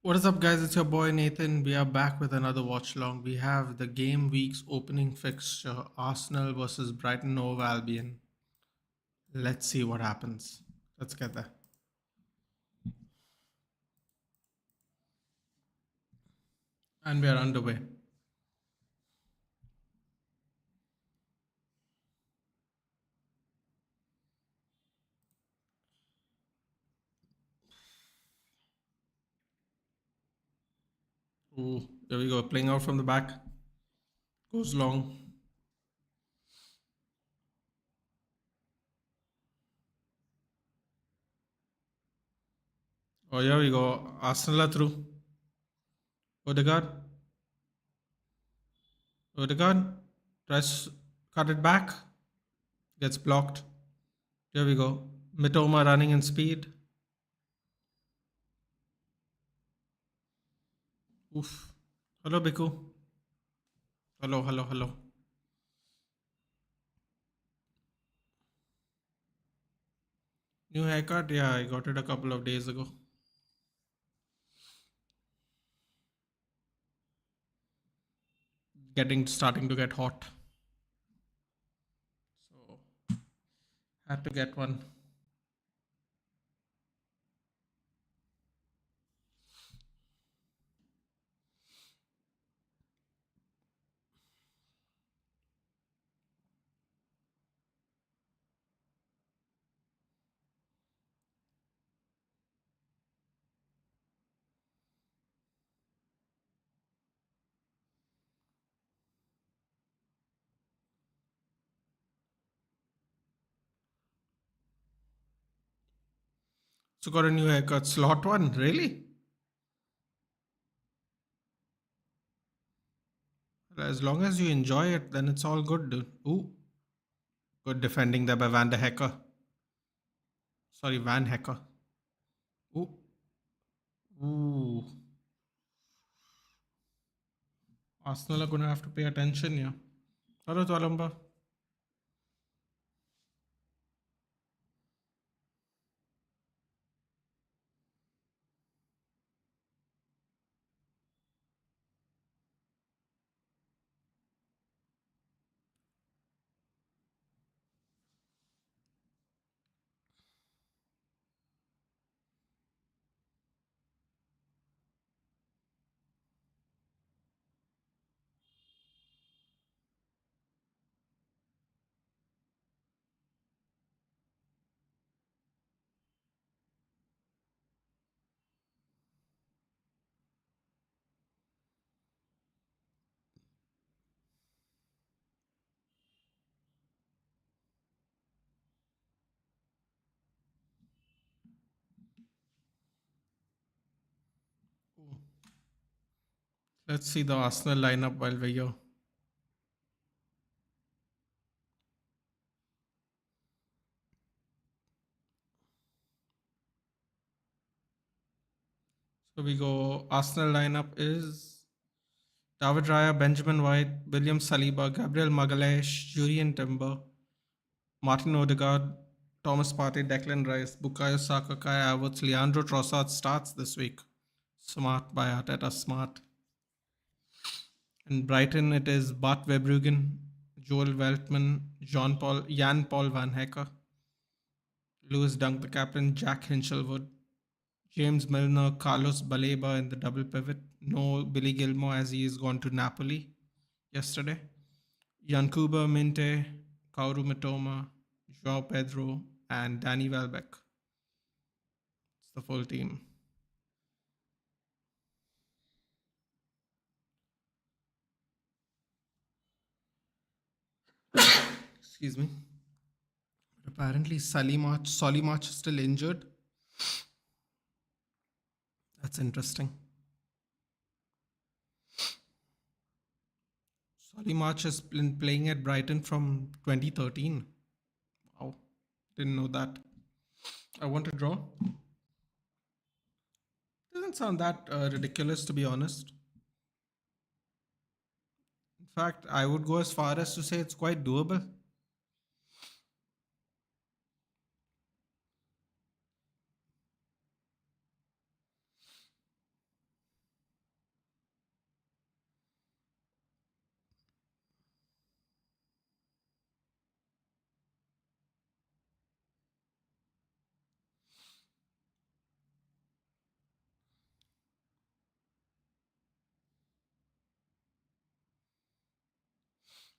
What is up, guys? It's your boy Nathan. We are back with another watch along. We have the game week's opening fixture Arsenal versus Brighton Hove Albion. Let's see what happens. Let's get there. And we are underway. Ooh, there we go. Playing out from the back. Goes long. Oh, here we go. Arsenal are through. Odegaard. Odegaard. Tries to cut it back. Gets blocked. Here we go. Mitoma running in speed. Oof. Hello, Biku. Hello, hello, hello. New haircut? Yeah, I got it a couple of days ago. Starting to get hot. So had to get one. So got a new haircut. Slot one, really? As long as you enjoy it, then it's all good, dude. Ooh, good defending there by Van de Hecker. Sorry, Van Hecker. Ooh, ooh. Arsenal are gonna have to pay attention, yeah. Hello, Twalamba. Let's see the Arsenal lineup while we're here. So we go. Arsenal lineup is David Raya, Benjamin White, William Saliba, Gabriel Magalhaes, Julian Timber, Martin Odegaard, Thomas Partey, Declan Rice, Bukayo Saka, Kai Havertz, Leandro Trossard starts this week. Smart by Arteta, smart. In Brighton, it is Bart Verbruggen, Joel Veltman, Jan Paul Van Hecker, Lewis Dunk, the captain, Jack Hinchelwood, James Milner, Carlos Baleba in the double pivot. No Billy Gilmore as he is gone to Napoli yesterday. Yankuba Minte, Kaoru Mitoma, Joao Pedro, and Danny Welbeck. It's the full team. Excuse me. But apparently, Solly March is still injured. That's interesting. Solly March has been playing at Brighton from 2013. Wow, didn't know that. I want to draw. Doesn't sound that ridiculous, to be honest. In fact, I would go as far as to say it's quite doable.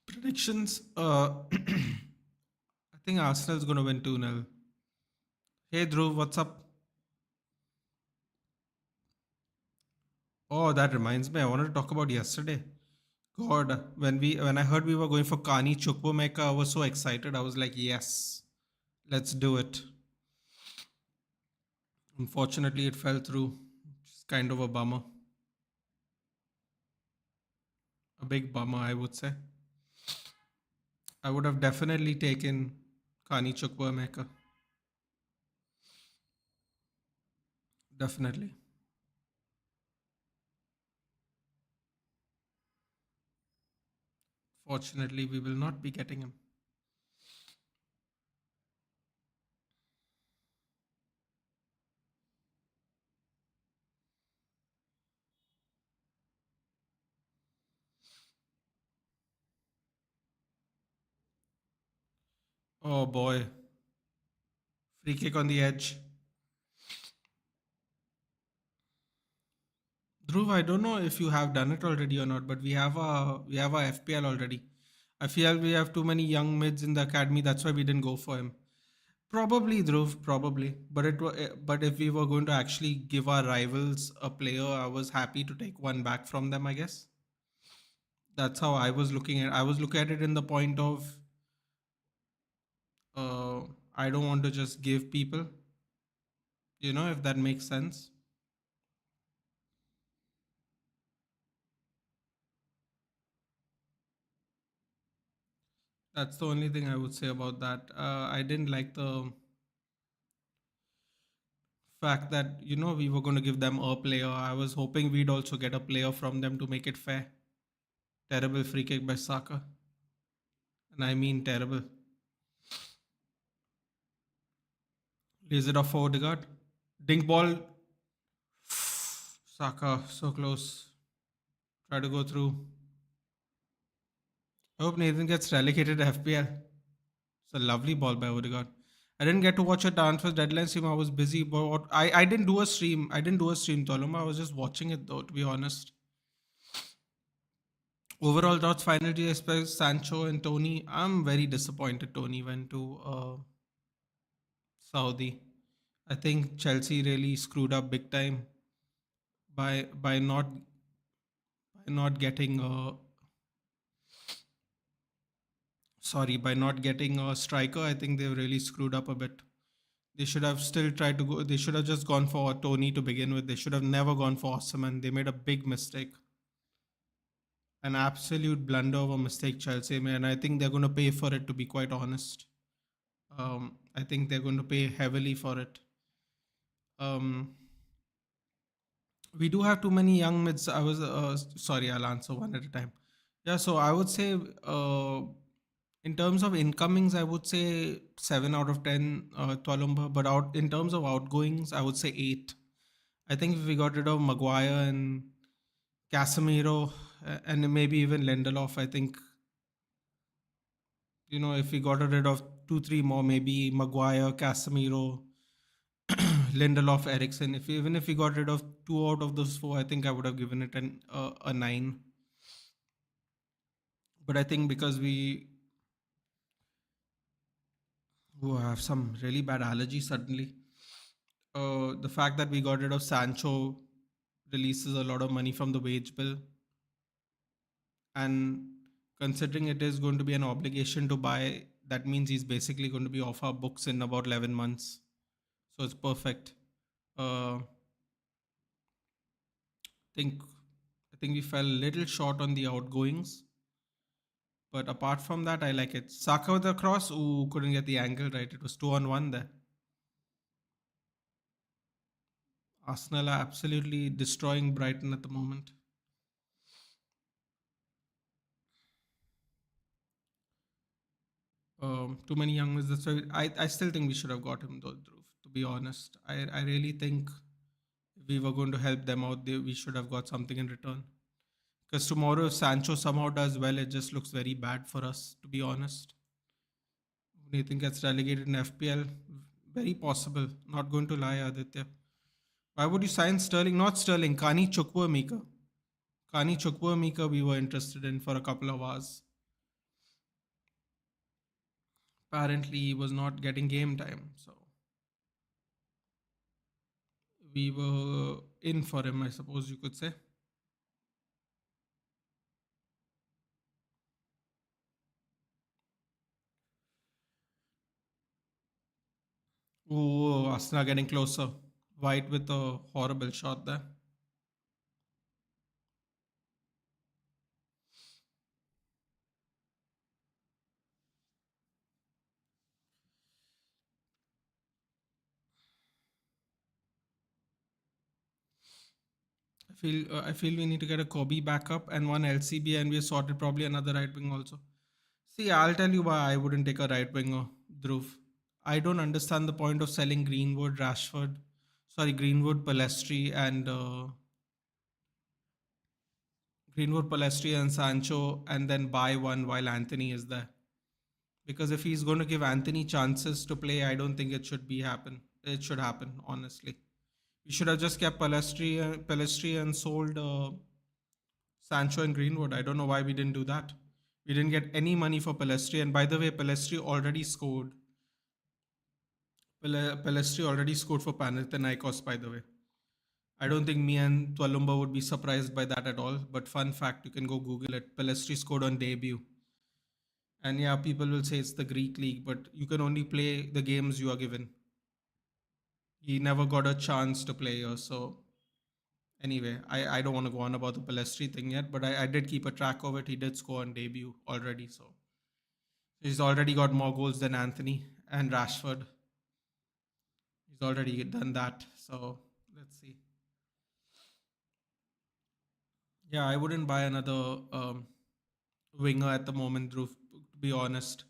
Predictions. I think Arsenal's going to win 2-0. Hey Dhruv, what's up? Oh, that reminds me. I wanted to talk about yesterday. God, when I heard we were going for Kani Chukwuemeka, I was so excited. I was like, yes, let's do it. Unfortunately, it fell through. It's kind of a bummer. A big bummer, I would say. I would have definitely taken Kani Chukwuemeka. Definitely. Fortunately, we will not be getting him. Oh boy. Free kick on the edge. Dhruv, I don't know if you have done it already or not, but we have a FPL already. I feel we have too many young mids in the academy. That's why we didn't go for him. Probably Dhruv, probably. But if we were going to actually give our rivals a player, I was happy to take one back from them. I guess that's how I was looking at. I was looking at it in the point of uh, I don't want to just give people. If that makes sense. That's the only thing I would say about that. I didn't like the fact that we were going to give them a player. I was hoping we'd also get a player from them to make it fair. Terrible free kick by Saka, and I mean terrible. Lays it off for Odegaard. Dink ball. Saka so close. Try to go through. I hope Nathan gets relegated to FPL. It's a lovely ball by Odegaard. I didn't get to watch a transfer deadline stream. I was busy, but I didn't do a stream. I didn't do a stream, Toloma. I was just watching it though, to be honest. Overall thoughts, final GSP, Sancho and Tony. I'm very disappointed Tony went to Saudi. I think Chelsea really screwed up big time by not getting by not getting a striker. I think they've really screwed up a bit. They should have still tried to go. They should have just gone for Tony to begin with. They should have never gone for Osman. They made a big mistake, an absolute blunder of a mistake Chelsea made, and I think they're going to pay for it. To be quite honest, I think they're going to pay heavily for it. Um, we do have too many young mids. I was sorry. I'll answer one at a time. Yeah, so I would say in terms of incomings, I would say 7 out of 10 Tualumba, but out in terms of outgoings, I would say 8. I think if we got rid of Maguire and Casemiro and maybe even Lindelof, I think if we got rid of 2, 3 more, maybe Maguire, Casemiro, Lindelof, Ericsson. Even if we got rid of 2 out of those 4, I think I would have given it a 9. But I think because we have some really bad allergy suddenly, the fact that we got rid of Sancho releases a lot of money from the wage bill, and considering it is going to be an obligation to buy, that means he's basically going to be off our books in about 11 months. So it's perfect. Think I think we fell a little short on the outgoings, but apart from that, I like it. Saka with the cross, ooh, couldn't get the angle right. It was 2-on-1 there. Arsenal are absolutely destroying Brighton at the moment. Too many young ones. That's why I still think we should have got him though, Dhruv, to be honest. I really think if we were going to help them out, we should have got something in return. Because tomorrow, if Sancho somehow does well, it just looks very bad for us, to be honest. Nathan gets relegated in FPL. Very possible. Not going to lie, Aditya. Why would you sign Sterling? Not Sterling, Kani Chukwuemeka. Kani Chukwuemeka we were interested in for a couple of hours. Apparently, he was not getting game time, so we were in for him, I suppose you could say. Oh, Asna getting closer. White with a horrible shot there. I feel we need to get a Kobe backup and one LCB, and we sorted probably another right wing also. See, I'll tell you why I wouldn't take a right winger, Dhruv. I don't understand the point of selling Greenwood, Rashford, sorry, Greenwood, Palestri, and Sancho, and then buy one while Anthony is there. Because if he's going to give Anthony chances to play, I don't think it should be happen. It should happen, honestly. We should have just kept Palestri and sold Sancho and Greenwood. I don't know why we didn't do that. We didn't get any money for Palestri, and by the way, Palestri already scored. Palestri already scored for Panathinaikos, by the way. I don't think me and Twalumba would be surprised by that at all. But fun fact, you can go Google it. Palestri scored on debut. And yeah, people will say it's the Greek league, but you can only play the games you are given. He never got a chance to play here. So anyway, I don't want to go on about the Palestri thing yet, but I did keep a track of it. He did score on debut already. So he's already got more goals than Anthony and Rashford. He's already done that. So let's see. Yeah, I wouldn't buy another winger at the moment, Dhruv, to be honest.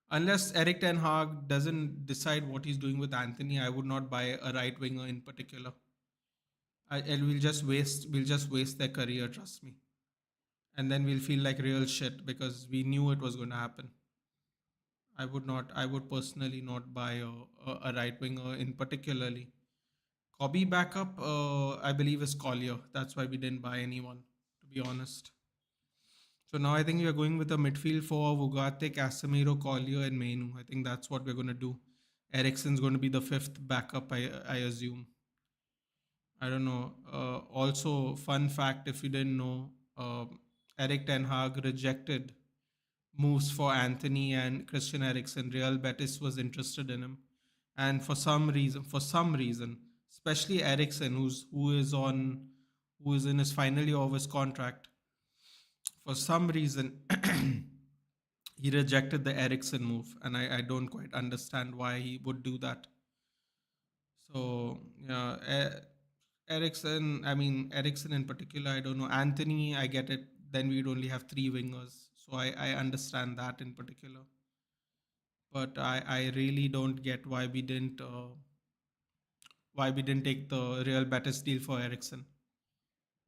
Unless Eric Ten Hag doesn't decide what he's doing with Anthony, I would not buy a right winger in particular. And we'll just waste their career, trust me. And then we'll feel like real shit because we knew it was going to happen. I would personally not buy a right winger in particularly. Kobe backup, I believe, is Collier. That's why we didn't buy anyone, to be honest. So now I think we are going with a midfield for Ugarte, Casemiro, Collier, and Mainu. I think that's what we're going to do. Ericsson's going to be the fifth backup, I assume. I don't know. Also, fun fact if you didn't know, Eric Ten Hag rejected moves for Anthony and Christian Eriksen. Real Betis was interested in him, and for some reason, especially Eriksen, who is in his final year of his contract, for some reason he rejected the Eriksen move, and I don't quite understand why he would do that. So yeah, Ericsson in particular, I don't know. Anthony, I get it. Then we'd only have three wingers, so I understand that in particular. But I really don't get why we didn't take the Real Betis deal for Ericsson.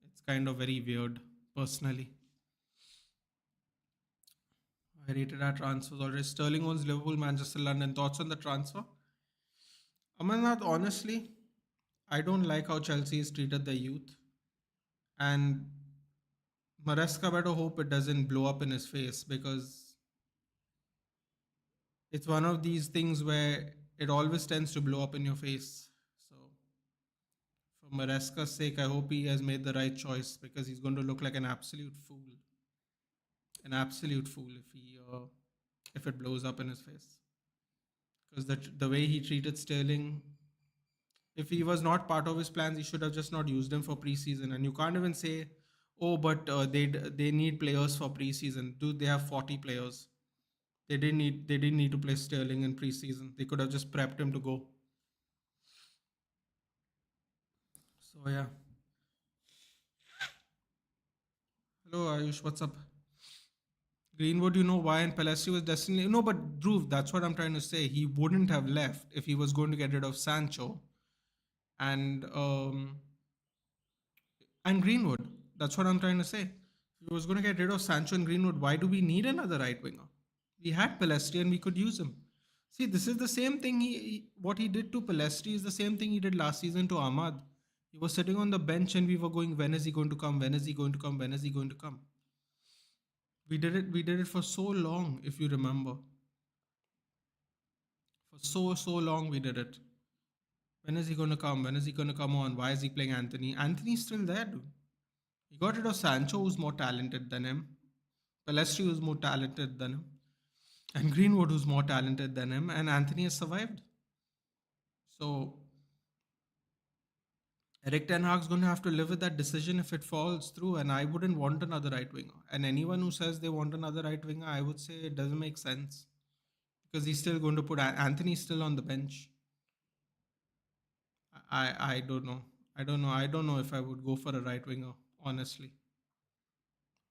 It's kind of very weird, personally. I rated our transfers already. Sterling owns Liverpool, Manchester, London. Thoughts on the transfer? Amarnath, honestly, I don't like how Chelsea has treated the youth. And Maresca better hope it doesn't blow up in his face because it's one of these things where it always tends to blow up in your face. So, for Maresca's sake, I hope he has made the right choice because he's going to look like an absolute fool. An absolute fool if it blows up in his face. Because the way he treated Sterling, if he was not part of his plans, he should have just not used him for preseason. And you can't even say, oh, but they need players for preseason. Dude, they have 40 players. They didn't need to play Sterling in preseason. They could have just prepped him to go. So yeah. Hello Ayush, what's up? Greenwood, you know why, and Palestri was destined. No, but Dhruv, that's what I'm trying to say. He wouldn't have left if he was going to get rid of Sancho and Greenwood. That's what I'm trying to say. If he was going to get rid of Sancho and Greenwood, why do we need another right winger? We had Palestri and we could use him. See, this is the same thing. What he did to Palestri is the same thing he did last season to Ahmad. He was sitting on the bench and we were going, when is he going to come? When is he going to come? When is he going to come? We did it for so long, if you remember. For so long we did it. When is he going to come? When is he going to come on? Why is he playing Anthony? Anthony's still there, dude. He got rid of Sancho, who's more talented than him. Pelestri, who's more talented than him. And Greenwood, who's more talented than him. And Anthony has survived. So Eric Ten Hag's going to have to live with that decision if it falls through. And I wouldn't want another right winger. And anyone who says they want another right winger, I would say it doesn't make sense. Because he's still going to put Anthony's still on the bench. I don't know. I don't know if I would go for a right winger, honestly.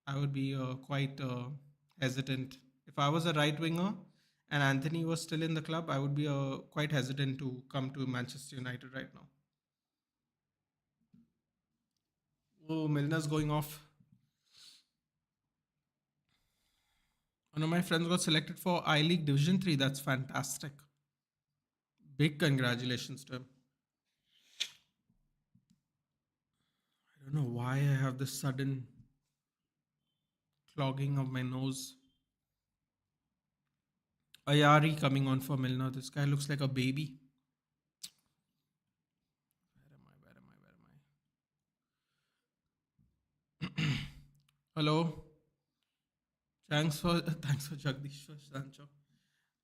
I would be quite hesitant. If I was a right winger and Anthony was still in the club, I would be quite hesitant to come to Manchester United right now. Oh, Milner's going off. One of my friends got selected for I League Division 3. That's fantastic. Big congratulations to him. I don't know why I have this sudden clogging of my nose. Ayari coming on for Milner. This guy looks like a baby. Where am I? Hello. Thanks for Jagdish for Sancho.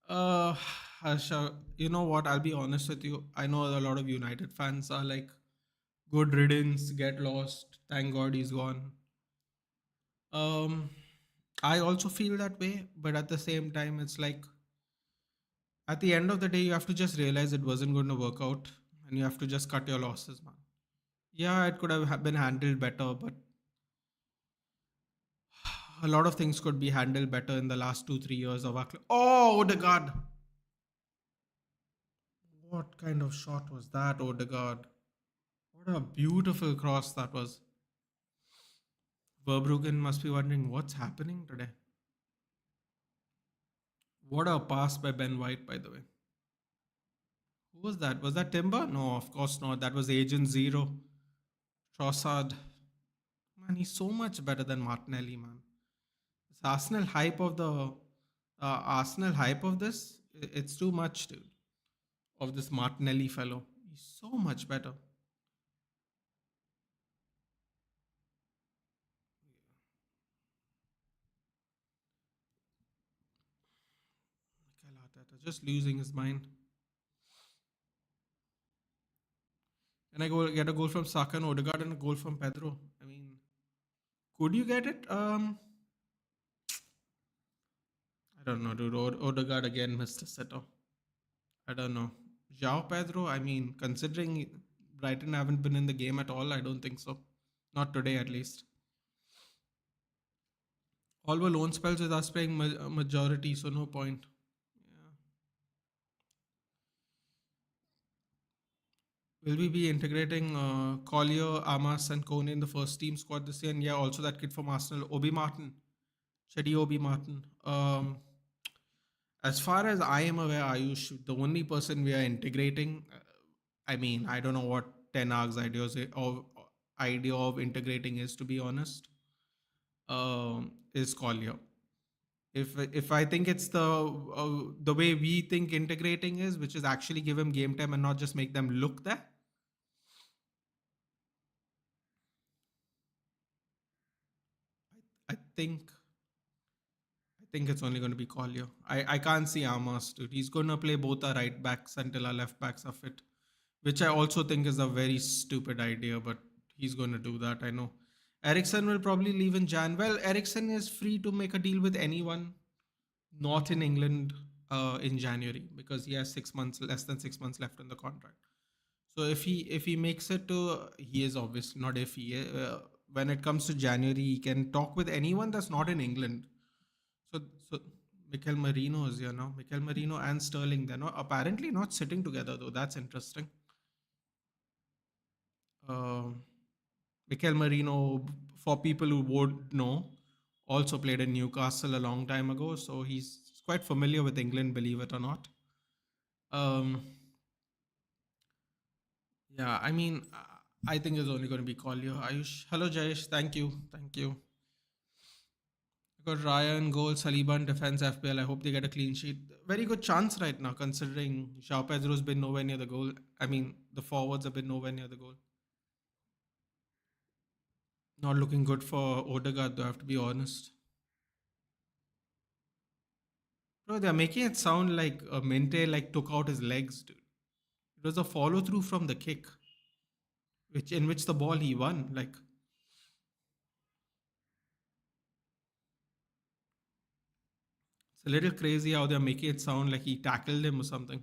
Harsha, you know what? I'll be honest with you. I know a lot of United fans are like, good riddance, get lost. Thank God he's gone. Um, I also feel that way, but at the same time, it's like at the end of the day, you have to just realize it wasn't going to work out, and you have to just cut your losses, man. Yeah, it could have been handled better, but a lot of things could be handled better in the last 2 3 years of our club. Oh, Odegaard! What kind of shot was that, Odegaard? What a beautiful cross that was. Verbruggen must be wondering what's happening today. What a pass by Ben White, by the way. Who was that? Was that Timber? No, of course not. That was Agent Zero. Trossard. Man, he's so much better than Martinelli, man. This Arsenal hype of this, it's too much, dude. Of this Martinelli fellow. He's so much better. Mikel Arteta just losing his mind. And I go get a goal from Saka and Odegaard and a goal from Pedro. I mean, could you get it? I don't know, dude. Odegaard again missed a setter. I don't know. João Pedro, I mean, considering Brighton haven't been in the game at all, I don't think so. Not today, at least. All were loan spells with us playing majority, so no point. Yeah. Will we be integrating Collier, Amas, and Kone in the first team squad this year? And yeah, also that kid from Arsenal, Obi Martin, Chedi Obi Martin. As far as I am aware, Ayush, the only person we are integrating, I mean, I don't know what Ten Hag's idea of integrating is, to be honest, is Collier. If I think it's the way we think integrating is, which is actually give him game time and not just make them look there. I think it's only going to be Collier. I can't see Amos, dude. He's going to play both our right backs until our left backs are fit, which I also think is a very stupid idea, but he's going to do that. I know. Ericsson will probably leave in Jan. Well, Ericsson is free to make a deal with anyone, not in England, in January, because he has 6 months, less than 6 months left in the contract. So if he makes it to, he is obviously not if he. When it comes to January, he can talk with anyone that's not in England. So Mikel Merino is here now. Mikel Merino and Sterling, they're not apparently not sitting together though. That's interesting. Uh, Mikel Merino, for people who would know, also played in Newcastle a long time ago, so he's quite familiar with England, believe it or not. Um, yeah, I mean, I think it's only going to be Collier. Ayush, hello Jayesh, thank you. Got Raya in goal, Saliba in defense, FPL. I hope they get a clean sheet. Very good chance right now, considering João Pedro's been nowhere near the goal. I mean, the forwards have been nowhere near the goal. Not looking good for Odegaard, though, I have to be honest. Bro, they're making it sound like Mente like took out his legs, dude. It was a follow through from the kick, which in which the ball he won. Like it's a little crazy how they're making it sound like he tackled him or something.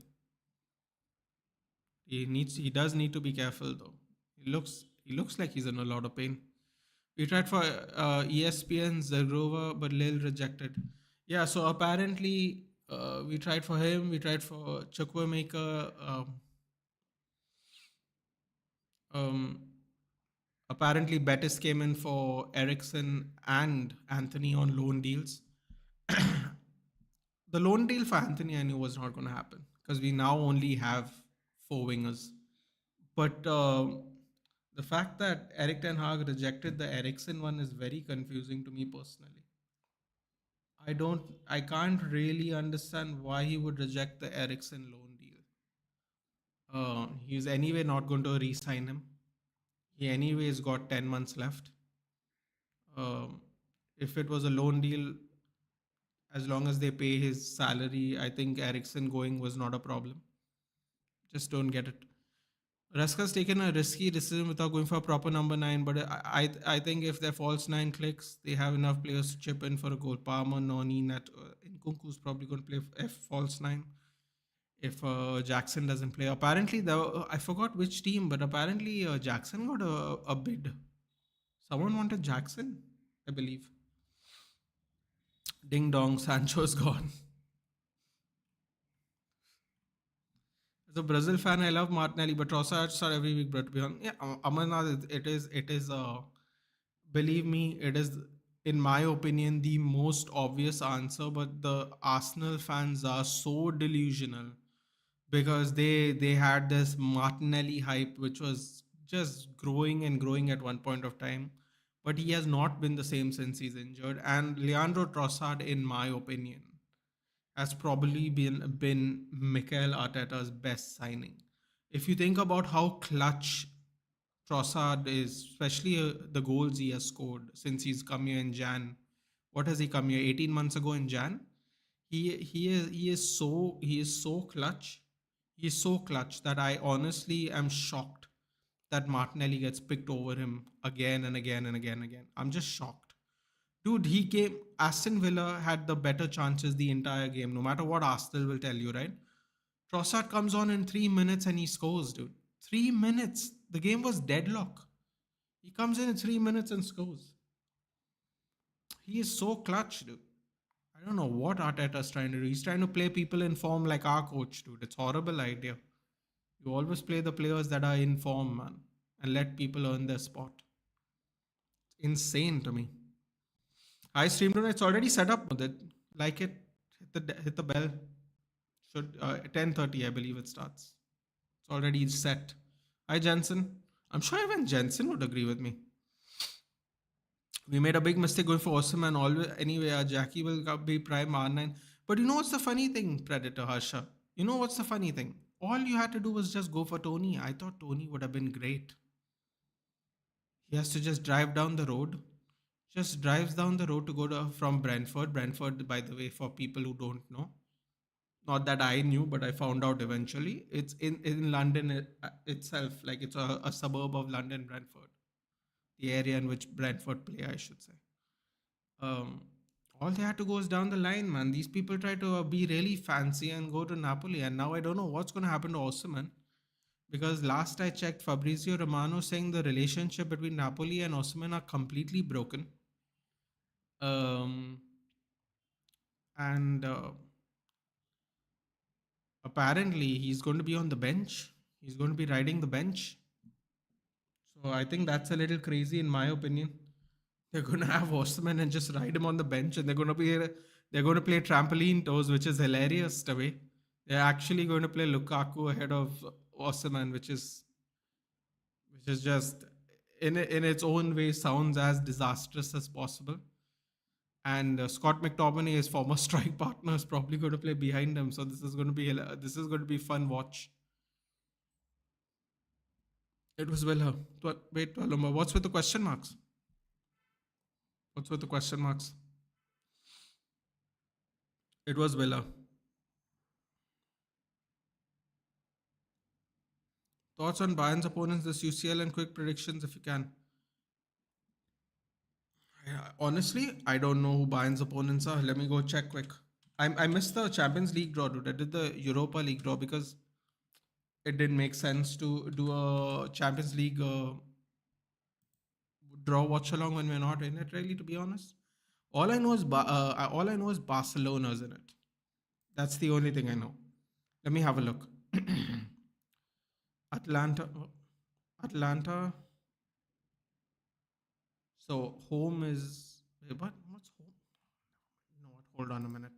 He does need to be careful though. He looks like he's in a lot of pain. We tried for ESPN Zagrova, but Lil rejected. Yeah, so apparently we tried for him. We tried for Chukwuemeka. Um, Apparently, Betis came in for Ericsson and Anthony on loan deals. The loan deal for Anthony I knew was not going to happen because we now only have four wingers. But the fact that Eric Ten Hag rejected the Ericsson one is very confusing to me personally. I can't really understand why he would reject the Ericsson loan deal. He's anyway not going to re-sign him. He anyways got 10 months left. Um, if it was a loan deal, as long as they pay his salary, I think Ericsson going was not a problem. Just don't get it. Raska's taken a risky decision without going for a proper number nine, but I think if their false nine clicks, they have enough players to chip in for a goal. Palmer, Noni, Nat, Nkunku's probably going to play F false nine if Jackson doesn't play. Apparently, I forgot which team, but apparently Jackson got a bid. Someone wanted Jackson, I believe. Ding dong, Sancho's gone. As a Brazil fan, I love Martinelli, but Trossard start every week. But to be honest, yeah, Amarnath, it is. Believe me, it is, in my opinion, the most obvious answer. But the Arsenal fans are so delusional because they had this Martinelli hype, which was just growing and growing at one point of time. But he has not been the same since he's injured. And Leandro Trossard, in my opinion, has probably been Mikel Arteta's best signing. If you think about how clutch Trossard is, especially the goals he has scored since he's come here in Jan. What has he come here? 18 months ago in Jan. He is so clutch. He is so clutch that I honestly am shocked that Martinelli gets picked over him again and again and again and again. I'm just shocked. Dude, he came. Aston Villa had the better chances the entire game, no matter what Arsenal will tell you, right? Trossard comes on in 3 minutes and he scores, dude. 3 minutes. The game was deadlock. He comes in 3 minutes and scores. He is so clutch, dude. I don't know what Arteta's trying to do. He's trying to play people in form like our coach, dude. It's a horrible idea. You always play the players that are in form, man, and let people earn their spot. It's insane to me. I streamed on. It's already set up with it. Like it. Hit the bell. Should 10:30, I believe it starts. It's already set. Hi Jensen. I'm sure even Jensen would agree with me. We made a big mistake going for awesome and always anyway. Jackie will be prime R9. But you know what's the funny thing, Predator Harsha? You know what's the funny thing? All you had to do was just go for Tony. I thought Tony would have been great. He has to just drive down the road. Just drives down the road to go from Brentford. Brentford, by the way, for people who don't know, not that I knew, but I found out eventually. It's in London itself, like it's a suburb of London, Brentford, the area in which Brentford play, I should say. Um, all they had to go is down the line, man. These people try to be really fancy and go to Napoli, and now I don't know what's going to happen to Osimhen because last I checked, Fabrizio Romano saying the relationship between Napoli and Osimhen are completely broken. Um, and apparently he's going to be on the bench. He's going to be riding the bench. So I think that's a little crazy in my opinion. They're going to have Osterman and just ride him on the bench, and they're going to play trampoline toes, which is hilarious to me. They're actually going to play Lukaku ahead of Osterman, which is just in its own way sounds as disastrous as possible. And Scott McTominay, his former strike partner, is probably going to play behind him. So this is going to be fun watch. It was Villa. Wait, Paloma, what's with the question marks? What's with the question marks? It was Villa. Thoughts on Bayern's opponents this UCL and quick predictions if you can. Honestly, I don't know who Bayern's opponents are. Let me go check quick. I missed the Champions League draw, dude. I did the Europa League draw because it didn't make sense to do a Champions League draw watch along when we're not in it. Really, to be honest, all I know is Barcelona's in it. That's the only thing I know. Let me have a look. Atlanta, Atlanta. So home is what? What's home? No, what? Hold on a minute.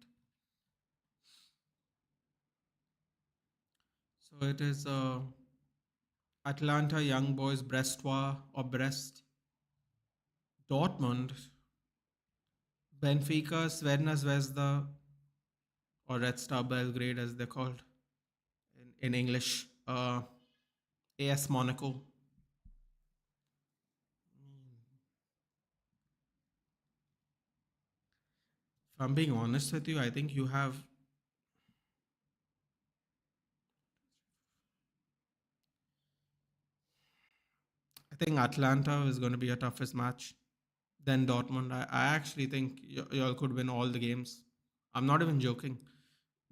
So it is Atlanta Young Boys, Brestois or Brest, Dortmund, Benfica, Sverna Zvezda, or Red Star Belgrade as they're called in English. AS Monaco. If I'm being honest with you, I think you have. I think Atlanta is going to be a toughest match than Dortmund. I actually think y'all could win all the games. I'm not even joking.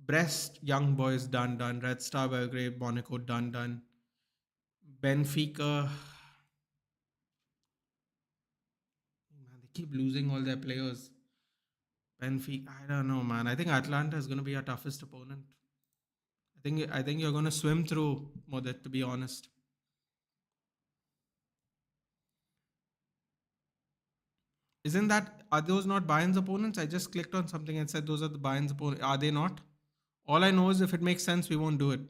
Brest, Young Boys, done, done. Red Star Belgrade, Monaco, done, done. Benfica, man, they keep losing all their players. Benfica, I don't know, man. I think Atlanta is going to be our toughest opponent. I think you're going to swim through Modit, to be honest. Isn't that, are those not Bayern's opponents? I just clicked on something and said those are the Bayern's opponents. Are they not? All I know is if it makes sense, we won't do it.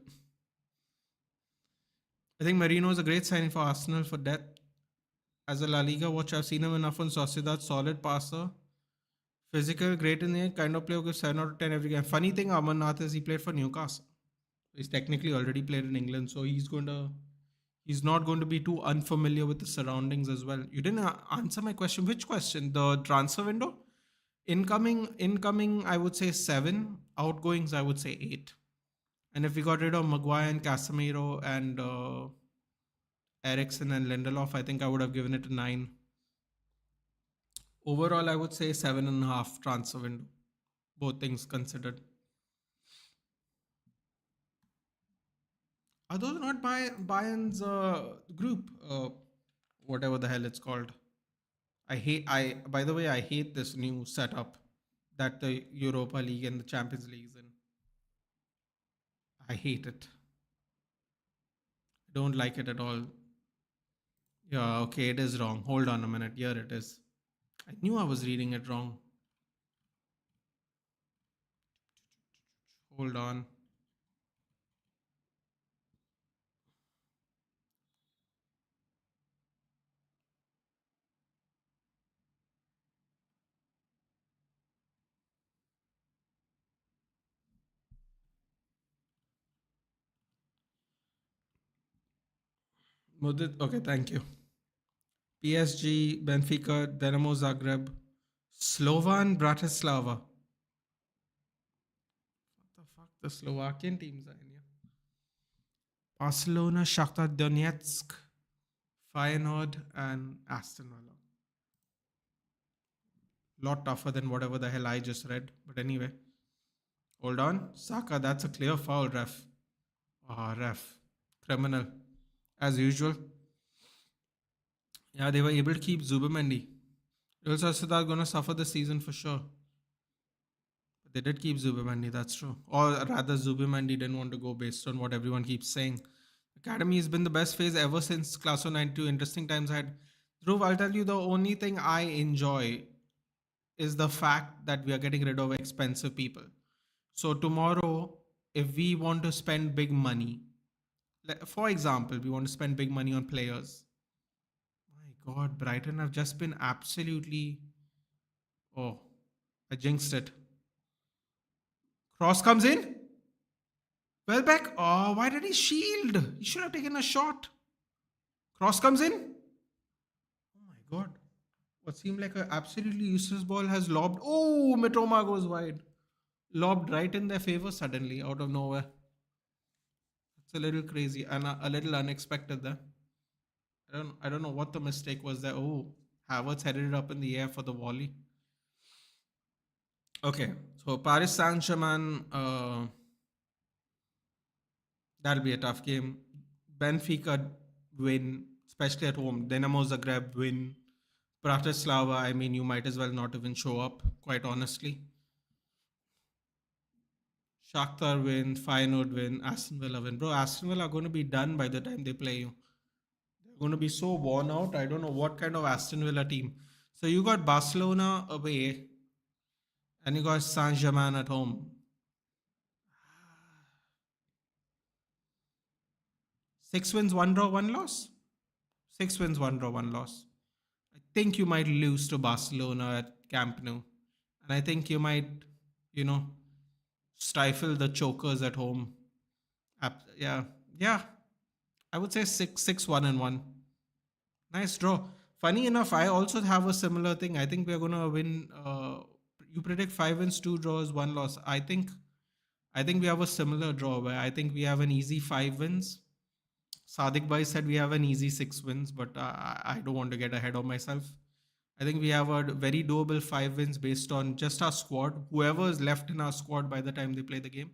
I think Marino is a great signing for Arsenal for depth. As a La Liga watch, I've seen him enough on Sociedad, solid passer. Physical, great in the air, kind of player who gives 7 out of 10 every game. Funny thing, Amarnath, is he played for Newcastle. He's technically already played in England, so he's not going to be too unfamiliar with the surroundings as well. You didn't answer my question. Which question? The transfer window? Incoming, I would say 7. Outgoings, I would say 8. And if we got rid of Maguire and Casemiro and Ericsson and Lindelof, I think I would have given it a 9. Overall, I would say 7.5 transfer window, both things considered. Are those not Bayern's group? Whatever the hell it's called. By the way, I hate this new setup that the Europa League and the Champions League is in. I hate it. I don't like it at all. Yeah, okay, it is wrong. Hold on a minute. Here it is. I knew I was reading it wrong. Hold on. Mudit, okay, thank you. PSG, Benfica, Dinamo Zagreb, Slovan Bratislava. What the fuck? The Slovakian teams are in here. Barcelona, Shakhtar Donetsk, Feyenoord, and Aston Villa. Lot tougher than whatever the hell I just read. But anyway, hold on. Saka, that's a clear foul, ref. Ah, ref. Criminal. As usual. Yeah, they were able to keep Zubimendi. Real Sociedad are going to suffer this season for sure. But they did keep Zubimendi, that's true. Or rather, Zubimendi didn't want to go based on what everyone keeps saying. Academy has been the best phase ever since Class of 92. Interesting times ahead. Dhruv, I'll tell you the only thing I enjoy is the fact that we are getting rid of expensive people. So tomorrow, if we want to spend big money, for example, we want to spend big money on players. My God, Brighton have just been absolutely. Oh, I jinxed it. Cross comes in. Welbeck. Oh, why did he shield? He should have taken a shot. Cross comes in. Oh my god. What seemed like an absolutely useless ball has lobbed. Oh, Mitoma goes wide. Lobbed right in their favor suddenly out of nowhere. It's a little crazy and a little unexpected there. I don't know what the mistake was there. Oh, Havertz headed it up in the air for the volley. Okay, so Paris Saint-Germain, that'll be a tough game. Benfica win, especially at home. Dinamo Zagreb win. Bratislava, I mean, you might as well not even show up, quite honestly. Shakhtar win, Feyenoord win, Aston Villa win. Bro, Aston Villa are going to be done by the time they play you. They're going to be so worn out. I don't know what kind of Aston Villa team. So you got Barcelona away and you got Saint Germain at home. 6 wins, 1 draw, 1 loss. 6 wins, 1 draw, 1 loss. I think you might lose to Barcelona at Camp Nou. And I think you might, you know, stifle the chokers at home. Yeah. Yeah. I would say 6-1-1. Nice draw. Funny enough, I also have a similar thing. I think we're gonna win. You predict 5 wins, 2 draws, 1 loss. I think we have a similar draw where I think we have an easy 5 wins. Sadiq Bhai said we have an easy 6 wins, but I don't want to get ahead of myself. I think we have a very doable 5 wins based on just our squad, whoever is left in our squad by the time they play the game.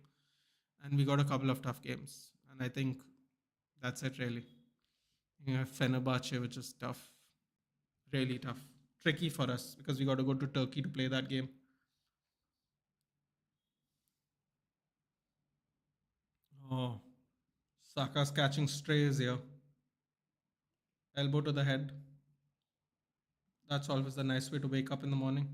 And we got a couple of tough games. And I think that's it, really. You have Fenerbahce, which is tough. Really tough. Tricky for us because we got to go to Turkey to play that game. Oh, Saka's catching strays here. Elbow to the head. That's always a nice way to wake up in the morning.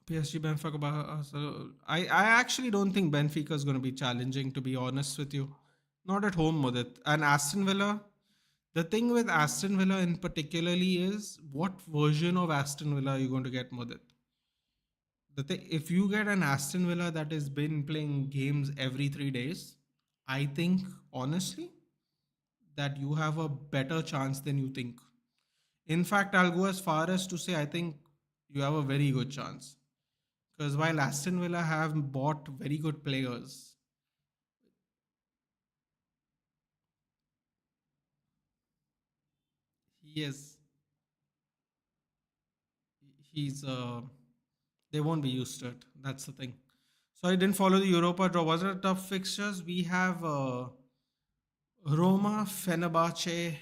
PSG Benfica. I actually don't think Benfica is going to be challenging, to be honest with you. Not at home, Mudit. And Aston Villa. The thing with Aston Villa in particularly is what version of Aston Villa are you going to get, Mudit? If you get an Aston Villa that has been playing games every 3 days, I think honestly that you have a better chance than you think. In fact, I'll go as far as to say I think you have a very good chance. Because while Aston Villa have bought very good players, he is he's they won't be used to it. That's the thing. So I didn't follow the Europa draw. Was it tough fixtures? We have Roma, Fenerbahce,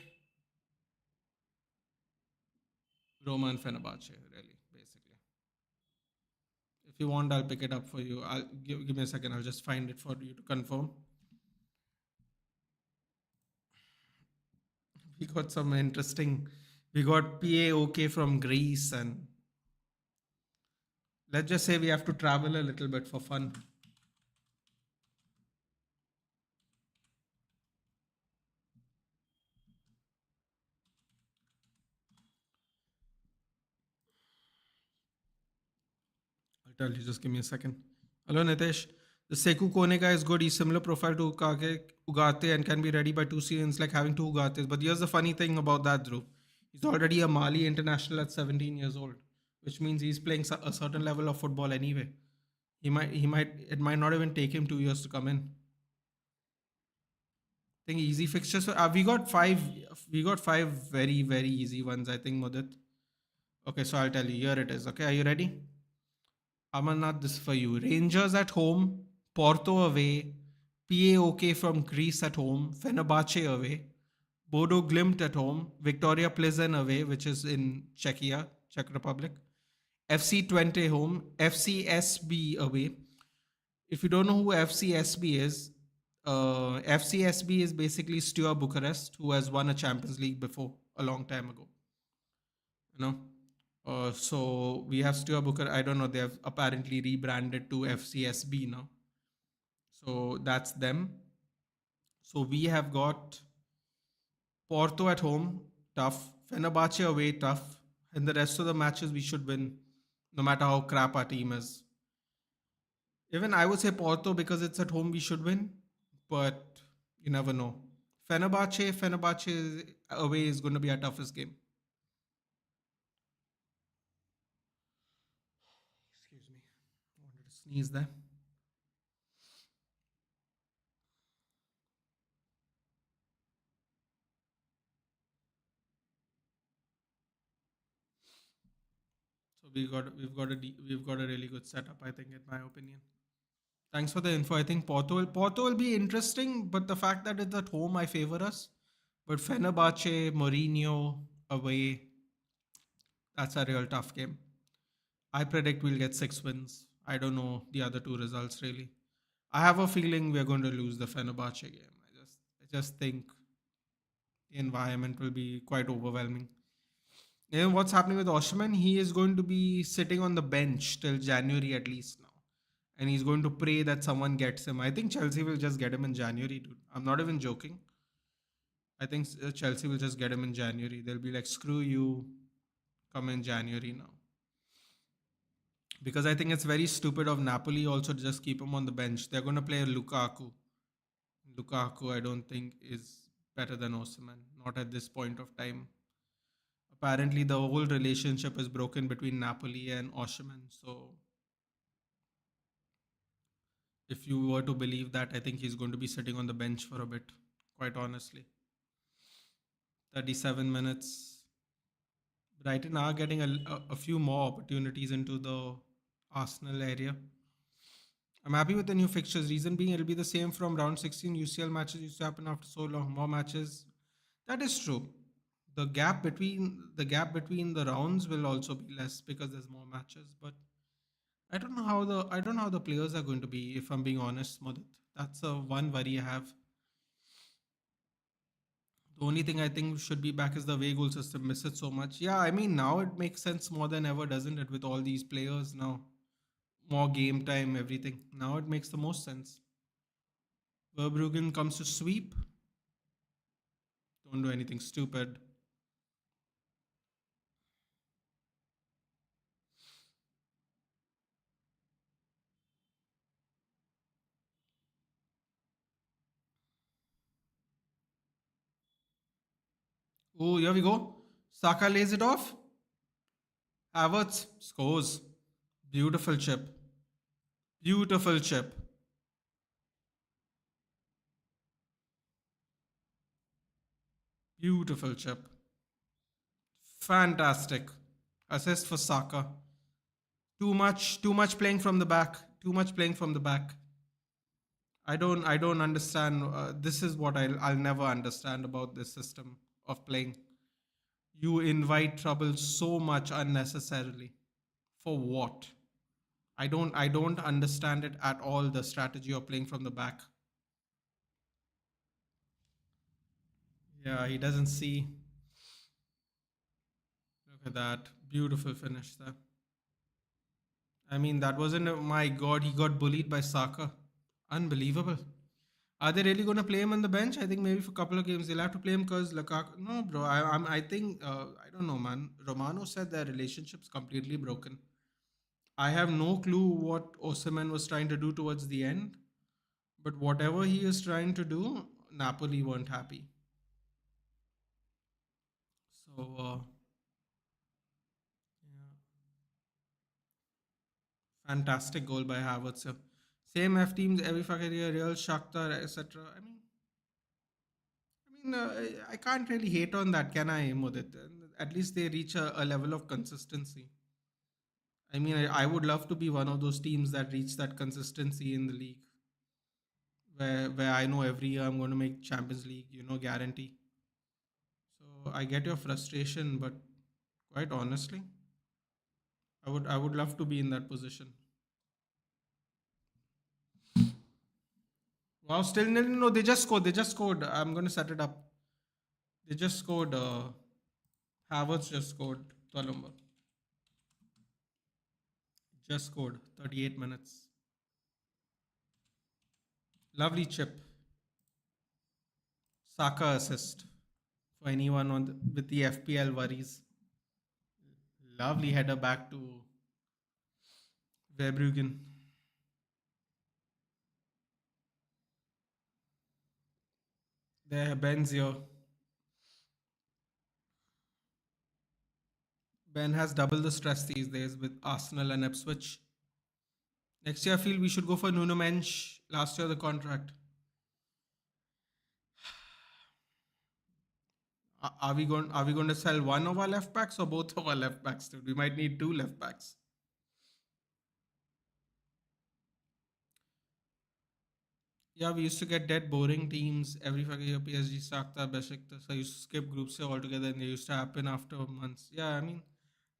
Roma and Fenerbahce, really, basically. If you want, I'll pick it up for you. I'll give me a second. I'll just find it for you to confirm. We got some interesting. We got PAOK from Greece, and let's just say we have to travel a little bit for fun. I'll tell you. Just give me a second. Hello, Nitesh. The Sekou Kone guy is good. He's similar profile to Ugarte and can be ready by 2 seasons, like having two Ugates. But here's the funny thing about that, Dhruv. He's already a Mali international at 17 years old, which means he's playing a certain level of football anyway. It might not even take him 2 years to come in. I think easy fixtures. We got five very, very easy ones, I think, Mudit. Okay, so I'll tell you. Here it is. Okay, are you ready? Amarnath, this is for you. Rangers at home, Porto away, PAOK from Greece at home, Fenerbahce away, Bodo Glimt at home, Victoria Plzeň away, which is in Czechia, Czech Republic, FC Twente home, FCSB away. If you don't know who FCSB is, FCSB is basically Steaua Bucharest, who has won a Champions League before a long time ago. You know, so we have Steaua Bucharest. I don't know. They have apparently rebranded to FCSB now. So that's them. So we have got Porto at home, tough. Fenerbahce away, tough. And the rest of the matches we should win, no matter how crap our team is. Even I would say Porto because it's at home we should win, but you never know. Fenerbahce away is going to be our toughest game. Excuse me, I wanted to sneeze there. So we've got a really good setup, I think, in my opinion. Thanks for the info. I think Porto will be interesting, but the fact that it's at home, I favor us. But Fenerbahce, Mourinho away, that's a real tough game. I predict we'll get 6 wins. I don't know the other two results really. I have a feeling we're going to lose the Fenerbahce game. I just think the environment will be quite overwhelming. And what's happening with Osimhen? He is going to be sitting on the bench till January at least now, and he's going to pray that someone gets him. I think Chelsea will just get him in January, dude. I'm not even joking. I think Chelsea will just get him in January. They'll be like, screw you, come in January now. Because I think it's very stupid of Napoli also to just keep him on the bench. They're going to play Lukaku. Lukaku, I don't think, is better than Osimhen. Not at this point of time. Apparently, the whole relationship is broken between Napoli and Osimhen. So, if you were to believe that, I think he's going to be sitting on the bench for a bit, quite honestly. 37 minutes. Brighton are getting a few more opportunities into the Arsenal area. I'm happy with the new fixtures. Reason being, it'll be the same from round 16. UCL matches used to happen after so long. More matches. That is true. The gap between the rounds will also be less because there's more matches. But I don't know how the players are going to be. If I'm being honest, Mudit, that's the one worry I have. The only thing I think should be back is the away goal system. Miss it so much. Yeah, I mean now it makes sense more than ever, doesn't it? With all these players now, more game time, everything. Now it makes the most sense. Verbruggen comes to sweep. Don't do anything stupid. Oh, here we go. Saka lays it off. Havertz scores. Beautiful chip. Beautiful chip. Beautiful chip. Fantastic. Assist for Saka. Too much playing from the back. Too much playing from the back. I don't understand. This is what I'll never understand about this system of playing. You invite trouble so much unnecessarily. For what? I don't understand it at all, the strategy of playing from the back. Yeah, he doesn't see. Look at that. Beautiful finish there. I mean, that wasn't my god, he got bullied by Saka. Unbelievable. Are they really going to play him on the bench? I think maybe for a couple of games they'll have to play him because Lukaku. No, bro. I think I don't know, man. Romano said their relationship's completely broken. I have no clue what Osimhen was trying to do towards the end, but whatever he is trying to do, Napoli weren't happy. So yeah, fantastic goal by Havertz. So, same F teams every fucking year, Real, Shakhtar, etc. I can't really hate on that, can I, Mudit? At least they reach a level of consistency. I mean, I would love to be one of those teams that reach that consistency in the league, where I know every year I'm going to make Champions League, guarantee. So I get your frustration, but quite honestly, I would love to be in that position. Wow, still nil. No, they just scored. They just scored. I'm going to set it up. They just scored. Havertz just scored. Colombo just scored. 38 minutes. Lovely chip. Saka assist for anyone with the FPL worries. Lovely header back to Verbruggen. There, Ben's here. Ben has double the stress these days with Arsenal and Ipswich. Next year, I feel we should go for Nuno Mensch. Last year, the contract. Are we going to sell one of our left backs or both of our left backs? Dude? We might need two left backs. Yeah, we used to get dead boring teams every fucking year. PSG, Shakhtar, Besiktas. I used to skip groups altogether, and they used to happen after months. Yeah, I mean,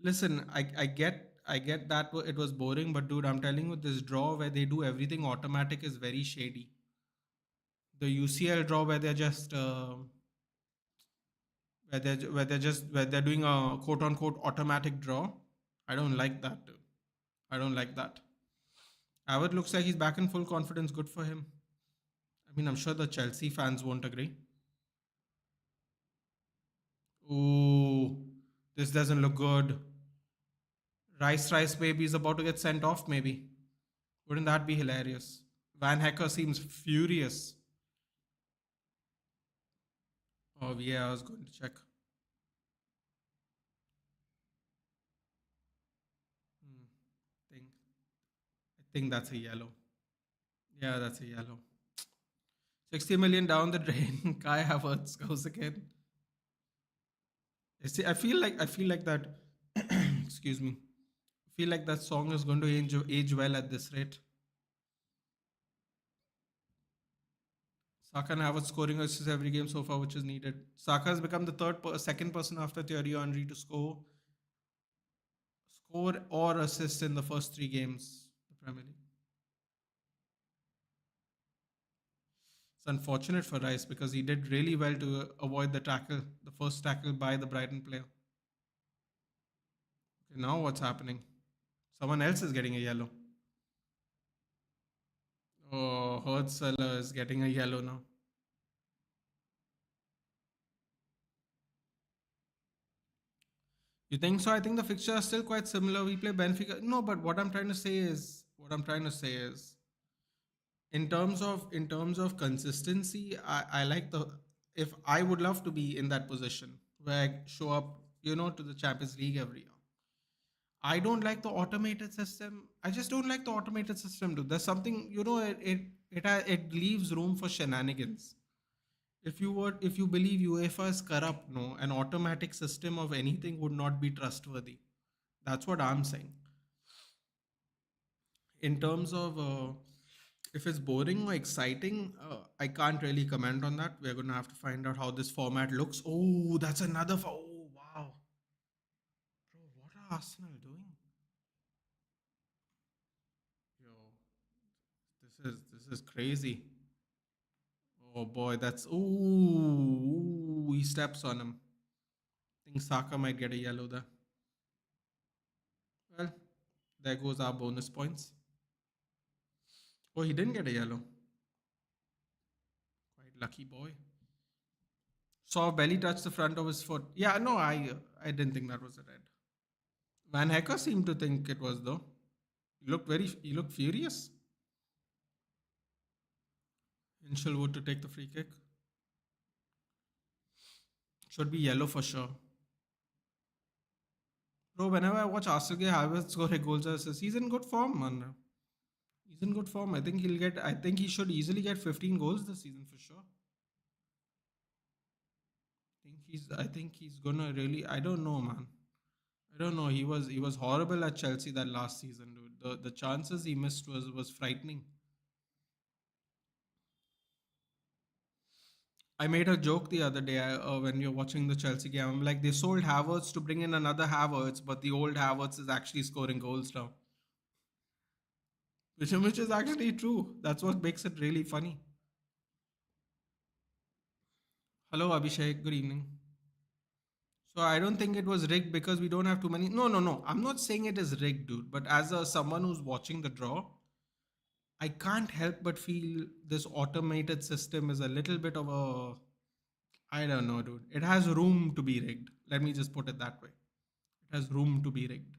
listen, I get that it was boring, but dude, I'm telling you, this draw where they do everything automatic is very shady. The UCL draw where they're just where they're doing a quote unquote automatic draw. I don't like that, dude. I don't like that. Avard looks like he's back in full confidence. Good for him. I mean, I'm sure the Chelsea fans won't agree. Ooh, this doesn't look good. Rice Baby is about to get sent off, maybe. Wouldn't that be hilarious? Van Hecker seems furious. Oh, yeah, I was going to check. Hmm, think, I think that's a yellow. Yeah, that's a yellow. 60 million down the drain. Kai Havertz goes again. I feel like that. Excuse me. I feel like that song is going to age well at this rate. Saka and Havertz scoring assists every game so far, which is needed. Saka has become the second person after Thierry Henry to score or assist in the first three games. The Premier League. It's unfortunate for Rice because he did really well to avoid the first tackle by the Brighton player. Okay, now what's happening? Someone else is getting a yellow. Oh, Hurtseller is getting a yellow now. You think so? I think the fixture are still quite similar. We play Benfica. No, but what I'm trying to say is in terms of consistency, I like the if I would love to be in that position where I show up, to the Champions League every year. I don't like the automated system. I just don't like the automated system, dude. There's something, it leaves room for shenanigans. If you believe UEFA is corrupt, no, an automatic system of anything would not be trustworthy. That's what I'm saying. In terms of if it's boring or exciting, I can't really comment on that. We're gonna have to find out how this format looks. Oh, that's another. Oh, wow, bro, what are Arsenal doing? Yo, this is crazy. Oh boy, that's he steps on him. I think Saka might get a yellow there. Well, there goes our bonus points. Oh, he didn't get a yellow. Quite lucky boy. Saw belly touch the front of his foot. Yeah, no, I didn't think that was a red. Van Hecker seemed to think it was though. He looked furious. Inshelwood to take the free kick. Should be yellow for sure. Bro, whenever I watch Arsenal get Havertz score goals or assists, he's in good form, man. He's in good form. I think he should easily get 15 goals this season for sure. I think he's gonna really. I don't know, man. I don't know. He was horrible at Chelsea that last season, dude. The chances he missed was frightening. I made a joke the other day when you're watching the Chelsea game. I'm like, they sold Havertz to bring in another Havertz, but the old Havertz is actually scoring goals now, which is actually true. That's what makes it really funny. Hello, Abhishek. Good evening. So I don't think it was rigged because we don't have too many. No, no, no. I'm not saying it is rigged, dude. But as someone who's watching the draw, I can't help but feel this automated system is a little bit of a. I don't know, dude. It has room to be rigged. Let me just put it that way. It has room to be rigged.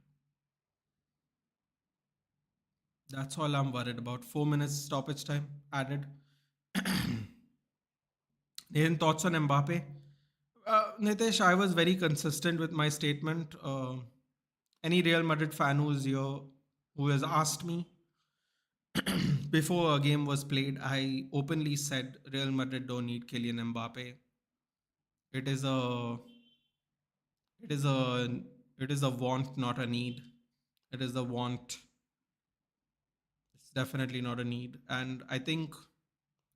That's all I'm worried about. 4 minutes stoppage time added. Nathan, thoughts on Mbappe? Nitesh, I was very consistent with my statement. Any Real Madrid fan who's here, who has asked me before a game was played, I openly said Real Madrid don't need Kylian Mbappe. It is a, it is a, it is a want, not a need. It is a want. It's definitely not a need. And I think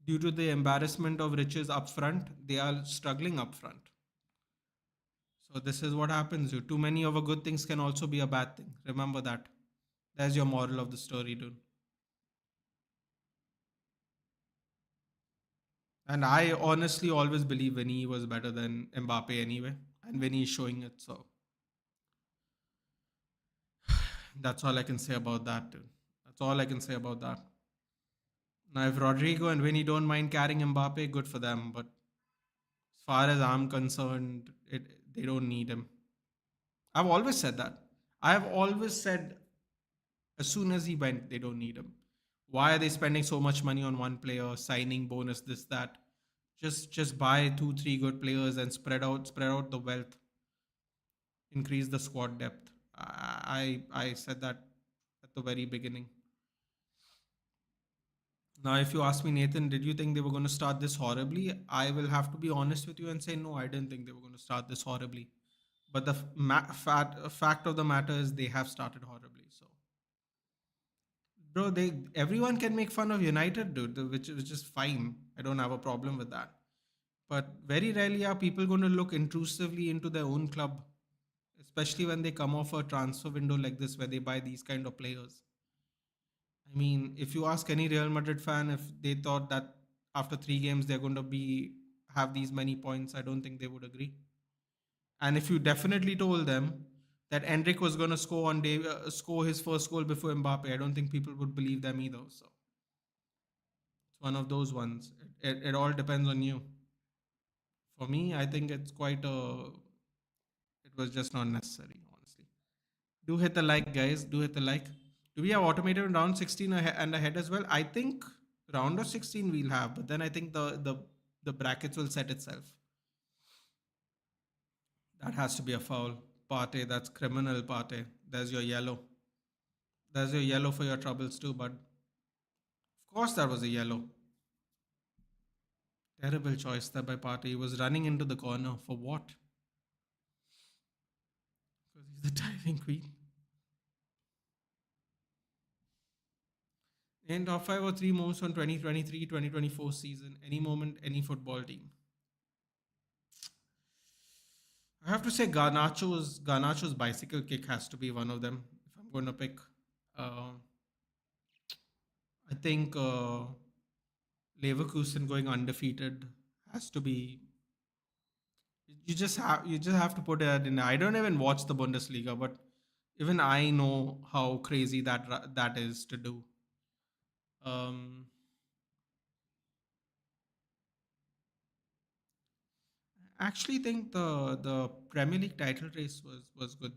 due to the embarrassment of riches up front, they are struggling up front. So this is what happens. You too many of a good things can also be a bad thing. Remember that. That's your moral of the story, dude. And I honestly always believe Vinny was better than Mbappe anyway, and Vinny is showing it. So that's all I can say about that, dude. That's all I can say about that. Now, if Rodrigo and Vinny don't mind carrying Mbappe, good for them. But as far as I'm concerned, they don't need him. I've always said that. I've always said as soon as he went, they don't need him. Why are they spending so much money on one player, signing bonus, this, that? Just buy two, three good players and spread out the wealth, increase the squad depth. I said that at the very beginning. Now, if you ask me, Nathan, did you think they were going to start this horribly? I will have to be honest with you and say no. I didn't think they were going to start this horribly. But the fact of the matter is they have started horribly. So, bro, they everyone can make fun of United, dude, which is fine. I don't have a problem with that. But very rarely are people going to look intrusively into their own club, especially when they come off a transfer window like this where they buy these kind of players. I mean, if you ask any Real Madrid fan if they thought that after 3 games they're going to be have these many points, I don't think they would agree. And if you definitely told them that Endrick was going to score his first goal before Mbappe, I don't think people would believe them either. So it's one of those ones. It all depends on you. For me, I think it's quite a. It was just not necessary, honestly. Do hit the like, guys. Do hit the like. Do we have automated round 16 and ahead as well? I think round of 16 we'll have, but then I think the brackets will set itself. That has to be a foul. Partey, that's criminal, Partey. There's your yellow. There's your yellow for your troubles too, bud. Of course, that was a yellow. Terrible choice there by Partey. He was running into the corner. For what? Because he's the diving queen. In top 5 or 3 moves on 2023-2024 season. Any moment, any football team. I have to say Garnacho's bicycle kick has to be one of them. If I'm going to pick, uh, I think Leverkusen going undefeated has to be. You just have to put it in. I don't even watch the Bundesliga, but even I know how crazy that is to do. Um, I actually think the Premier League title race was good.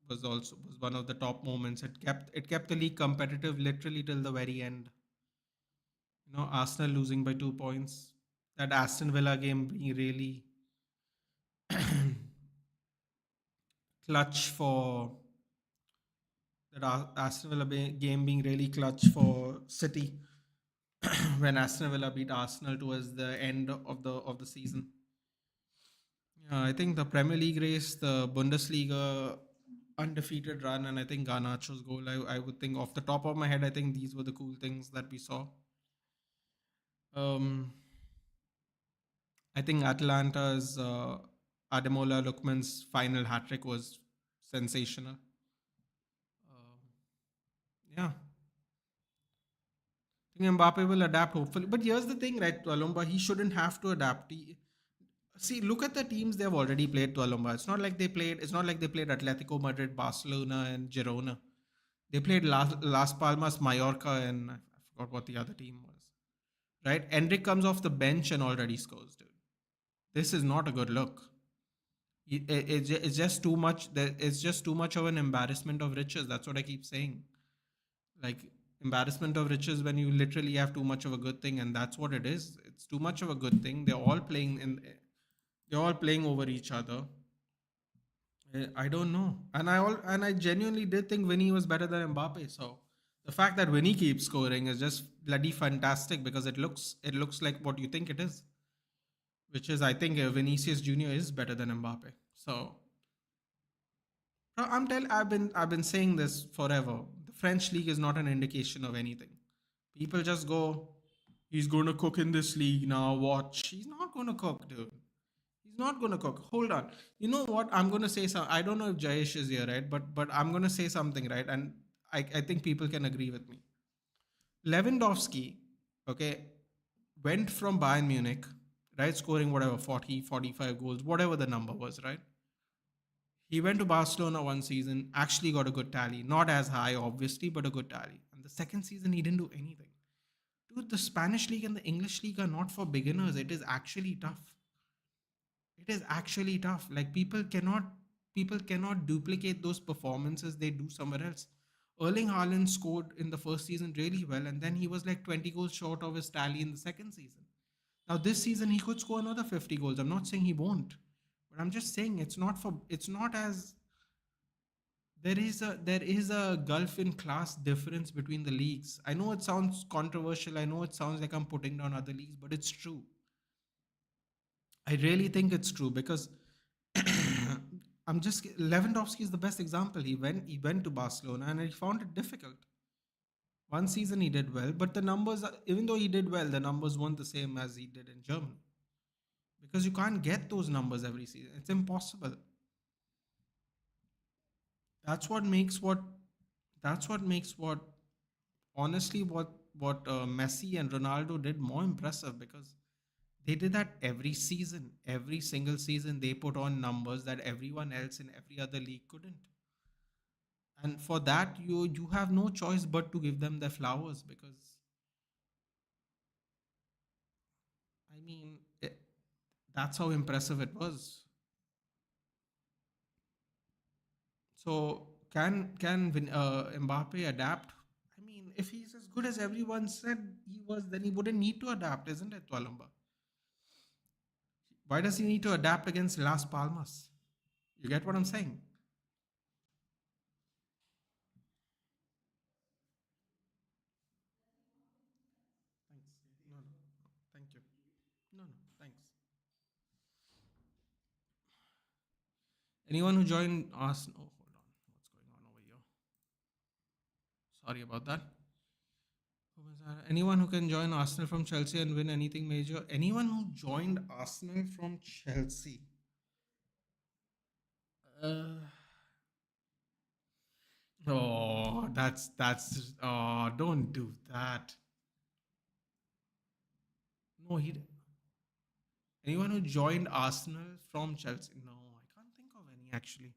This was one of the top moments. It kept the league competitive literally till the very end. Arsenal losing by 2 points. That Aston Villa game being really clutch for that Aston Villa game being really clutch for City when Aston Villa beat Arsenal towards the end of the season. Yeah, I think the Premier League race, the Bundesliga undefeated run, and I think Garnacho's goal. I would think off the top of my head, I think these were the cool things that we saw. Um, I think Atlanta's Ademola Lookman's final hat trick was sensational. Um, yeah, I think Mbappe will adapt hopefully. But here's the thing, right, Tualumba, he shouldn't have to adapt. See, look at the teams they've already played, Tualumba. It's not like they played Atletico Madrid, Barcelona, and Girona. They played Las Palmas, Mallorca, and I forgot what the other team was. Right? Endrick comes off the bench and already scores, dude. This is not a good look. It's just too much. It's just too much of an embarrassment of riches. That's what I keep saying. Like, embarrassment of riches when you literally have too much of a good thing, and that's what it is. It's too much of a good thing. They're all playing over each other. I don't know, and I genuinely did think Vinny was better than Mbappe. So the fact that Vinny keeps scoring is just bloody fantastic because it looks like what you think it is, which is I think Vinicius Junior is better than Mbappe. So I've been saying this forever. The French league is not an indication of anything. People just go, he's going to cook in this league now. Watch, he's not going to cook, dude. He's not going to cook. Hold on. You know what? I'm going to say some. I don't know if Jayesh is here, right? But I'm going to say something, right? And I think people can agree with me. Lewandowski, okay, went from Bayern Munich, right, scoring whatever 40, 45 goals, whatever the number was, right? He went to Barcelona one season, actually got a good tally. Not as high, obviously, but a good tally. And the second season, he didn't do anything. Dude, the Spanish league and the English league are not for beginners. It is actually tough. It is actually tough. Like, people cannot duplicate those performances they do somewhere else. Erling Haaland scored in the first season really well, and then he was like 20 goals short of his tally in the second season. Now this season he could score another 50 goals. I'm not saying he won't, but I'm just saying it's not as there is a gulf in class difference between the leagues. I know it sounds controversial. I know it sounds like I'm putting down other leagues, but it's true. I really think it's true because Lewandowski is the best example. He went to Barcelona and he found it difficult. One season he did well, but the numbers, even though he did well, the numbers weren't the same as he did in Germany because you can't get those numbers every season. It's impossible. That's what makes what. That's what makes what. Honestly, what Messi and Ronaldo did more impressive because they did that every season, every single season. They put on numbers that everyone else in every other league couldn't, and for that you have no choice but to give them their flowers because I mean that's how impressive it was. So Mbappe adapt? I mean, if he's as good as everyone said he was, then he wouldn't need to adapt, isn't it, Tualamba? Why does he need to adapt against Las Palmas? You get what I'm saying? Thanks. No, no, no. Thank you. No, no, thanks. Anyone who joined us? Oh, hold on. What's going on over here? Sorry about that. Who was that? Anyone who can join Arsenal from Chelsea and win anything major? Anyone who joined Arsenal from Chelsea? Uh, oh, that's. Oh, don't do that. No, he. Anyone who joined Arsenal from Chelsea? No, I can't think of any actually.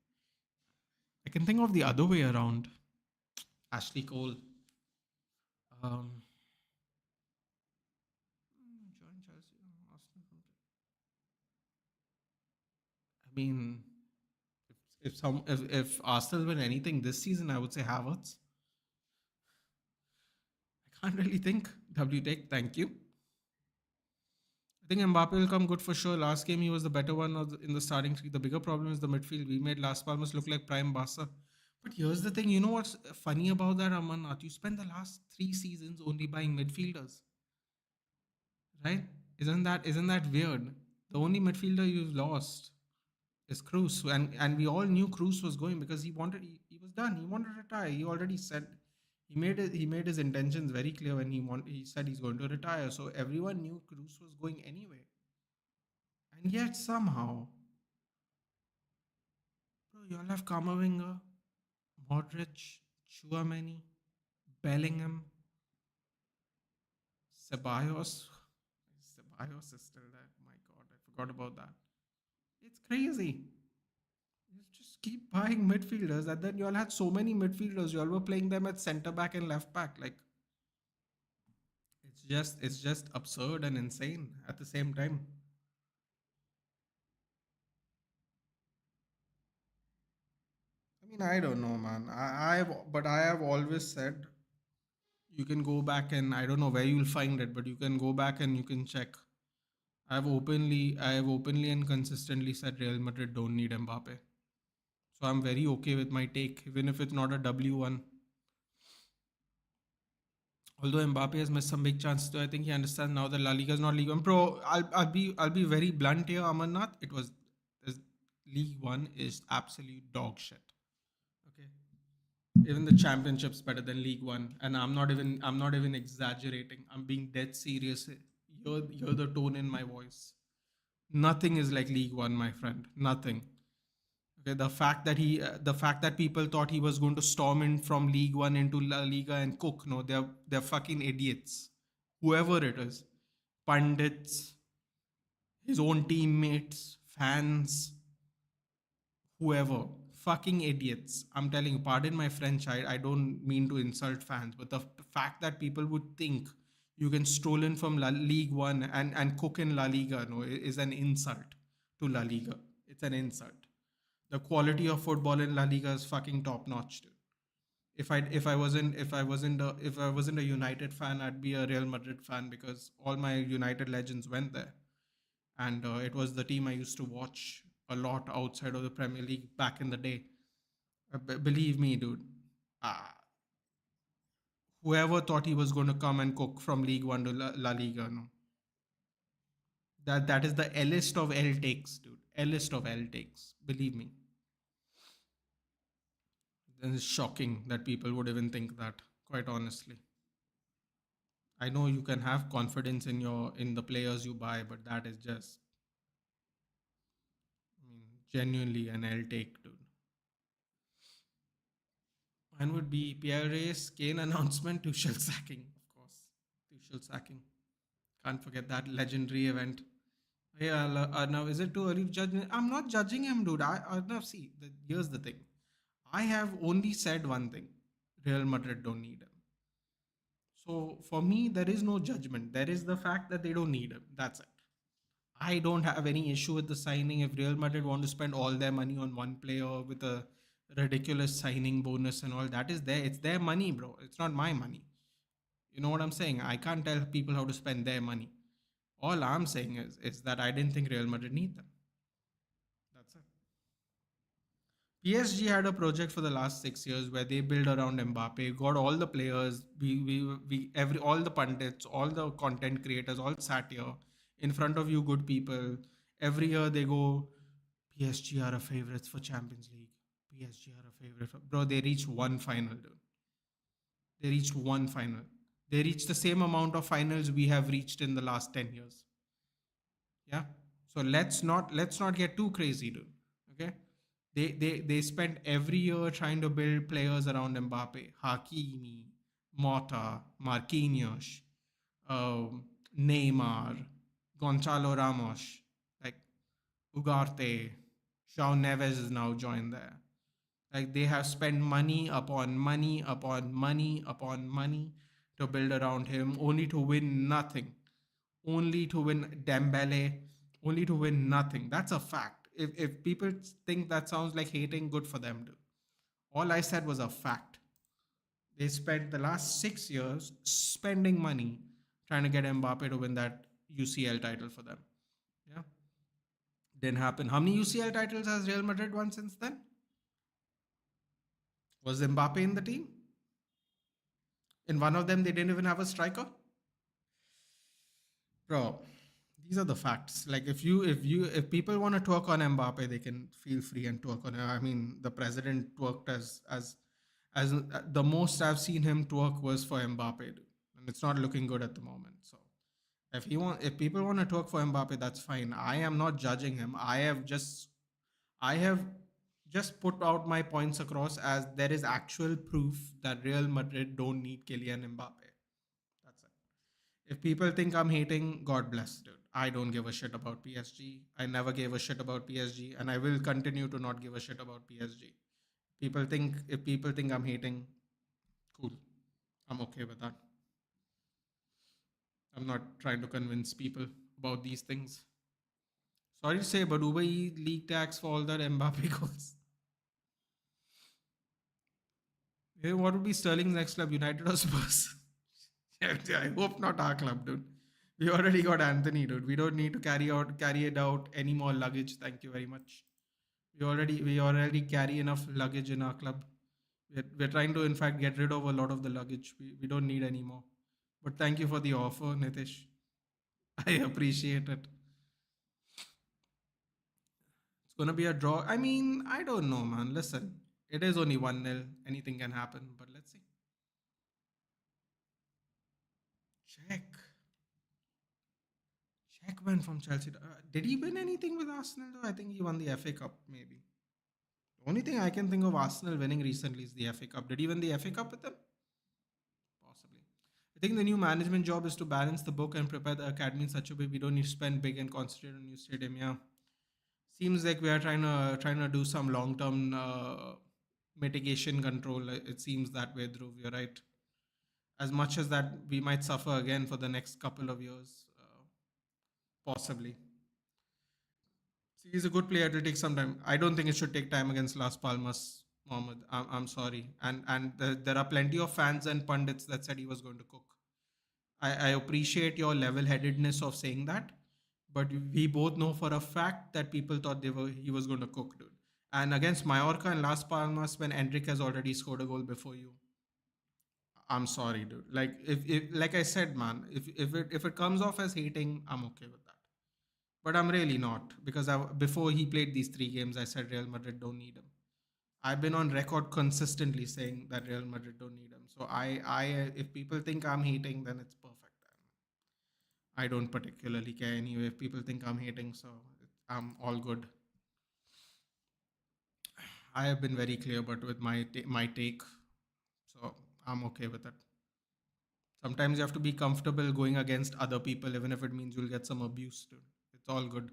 I can think of the other way around. Ashley Cole. Um, joined Chelsea. Arsenal from. I mean, if Arsenal win anything this season, I would say Havertz. I can't really think. W take. Thank you. I think Mbappe will come good for sure. Last game he was the better one in the starting three. The bigger problem is the midfield. We made Las Palmas look like prime Barca. But here's the thing. You know what's funny about that, Amarnath? You spent the last 3 seasons only buying midfielders, right? Isn't that weird? The only midfielder you've lost is Cruz, and we all knew Cruz was going because he was done. He wanted to retire. He already said he made his intentions very clear when he said he's going to retire. So everyone knew Cruz was going anyway. And yet somehow, bro, you all have Kamavinga, Modric, Chouameni, Bellingham, Ceballos. Ceballos is still there. My God, I forgot about that. It's crazy. You just keep buying midfielders, and then you all had so many midfielders. You all were playing them at centre back and left back. Like it's just absurd and insane at the same time. mean, I don't know, man. But I have always said you can go back and I don't know where you'll find it, but you can go back and you can check. I have openly and consistently said Real Madrid don't need Mbappe. So I'm very okay with my take, even if it's not a W1. Although Mbappe has missed some big chances, too, I think he understands now that La Liga is not League One. Bro, I'll be very blunt here, Amarnath. This League One is absolute dog shit. Okay, even the Championship's better than League One, and I'm not even exaggerating. I'm being dead serious. Hear the tone in my voice. Nothing is like League One, my friend. Nothing. Okay, the fact that people thought he was going to storm in from League One into La Liga and cook. No, they're fucking idiots. Whoever it is, pundits, his own teammates, fans, whoever, fucking idiots. I'm telling you, pardon my French. I don't mean to insult fans, but the fact that people would think you can stroll in from League One and cook in La Liga, no, is an insult to La Liga. It's an insult. The quality of football in La Liga is fucking top notch, dude. If I wasn't a United fan, I'd be a Real Madrid fan because all my United legends went there, and it was the team I used to watch a lot outside of the Premier League back in the day. Believe me, dude. Uh, Whoever thought he was going to come and cook from League One to La Liga, no, that is the List of L takes, dude. List of L takes. Believe me. It's shocking that people would even think that, quite honestly. I know you can have confidence in the players you buy, but that is just, I mean, genuinely an L take, dude. Mine would be Pierre Reyes, Kane announcement, Tuchel sacking, of course. Tuchel sacking. Can't forget that legendary event. Hey, now is it too early to judge? I'm not judging him, dude. See, here's the thing. I have only said one thing: Real Madrid don't need him. So for me, there is no judgment. There is the fact that they don't need him. That's it. I don't have any issue with the signing. If Real Madrid want to spend all their money on one player with a ridiculous signing bonus and all, that is there. It's their money, bro. It's not my money. You know what I'm saying? I can't tell people how to spend their money. All I'm saying is that I didn't think Real Madrid need them. That's it. PSG had a project for the last 6 years where they build around Mbappe, got all the players, all the pundits, all the content creators, all sat here in front of you, good people. Every year they go, PSG are a favorites for Champions League. PSG are a favorite. Bro, they reached one final, dude. They reached one final. They reached the same amount of finals we have reached in the last 10 years. Yeah. So let's not get too crazy, dude. Okay. They spent every year trying to build players around Mbappe, Hakimi, Mota, Marquinhos, Neymar, Gonzalo Ramos, like Ugarte, João Neves is now joined there. Like they have spent money upon money upon money upon money to build around him, only to win nothing, only to win Dembele, only to win nothing. That's a fact. If people think that sounds like hating, good for them, dude. All I said was a fact. They spent the last 6 years spending money trying to get Mbappe to win that UCL title for them. Yeah, didn't happen. How many UCL titles has Real Madrid won since then? Was Mbappe in the team? In one of them, they didn't even have a striker. Bro, these are the facts. Like if people want to twerk on Mbappe, they can feel free and twerk on him. I mean, the president twerked as the most I've seen him twerk was for Mbappe, dude. And it's not looking good at the moment. So if people want to twerk for Mbappe, that's fine. I am not judging him. I have just put out my points across as there is actual proof that Real Madrid don't need Kylian Mbappe. That's it. If people think I'm hating, God bless, dude. I don't give a shit about PSG. I never gave a shit about PSG, and I will continue to not give a shit about PSG. If people think I'm hating, cool. I'm okay with that. I'm not trying to convince people about these things. Sorry to say, but Uber leak tax for all that Mbappe goals. What would be Sterling's next club, United or Spurs? Yeah, I hope not our club, dude. We already got Anthony, dude. We don't need to carry it out any more luggage. Thank you very much. We already carry enough luggage in our club. We're trying to in fact get rid of a lot of the luggage. We don't need any more. But thank you for the offer, Nitish. I appreciate it. It's gonna be a draw. I mean, I don't know, man. Listen, it is only 1-0. Anything can happen, but let's see. Check. Check went from Chelsea. Did he win anything with Arsenal though? I think he won the FA Cup, maybe. The only thing I can think of Arsenal winning recently is the FA Cup. Did he win the FA Cup with them? Possibly. I think the new management job is to balance the book and prepare the academy in such a way we don't need to spend big and concentrate on new stadium. Yeah, seems like we are trying to do some long term mitigation control. It seems that way, Dhruv. You're right. As much as that, we might suffer again for the next couple of years, possibly. See, he's a good player. It will take some time. I don't think it should take time against Las Palmas, Mohammed. I'm sorry. And there are plenty of fans and pundits that said he was going to cook. I appreciate your level headedness of saying that, but we both know for a fact that people thought he was going to cook, dude. And against Mallorca and Las Palmas, when Enrique has already scored a goal before you, I'm sorry, dude. Like if like I said, man, if it comes off as hating, I'm okay with that. But I'm really not because before he played these three games, I said Real Madrid don't need him. I've been on record consistently saying that Real Madrid don't need him. So if people think I'm hating, then it's perfect. I don't particularly care anyway. If people think I'm hating, so I'm all good. I have been very clear, but with my take, so I'm okay with it. Sometimes you have to be comfortable going against other people, even if it means you'll get some abuse. Dude. It's all good.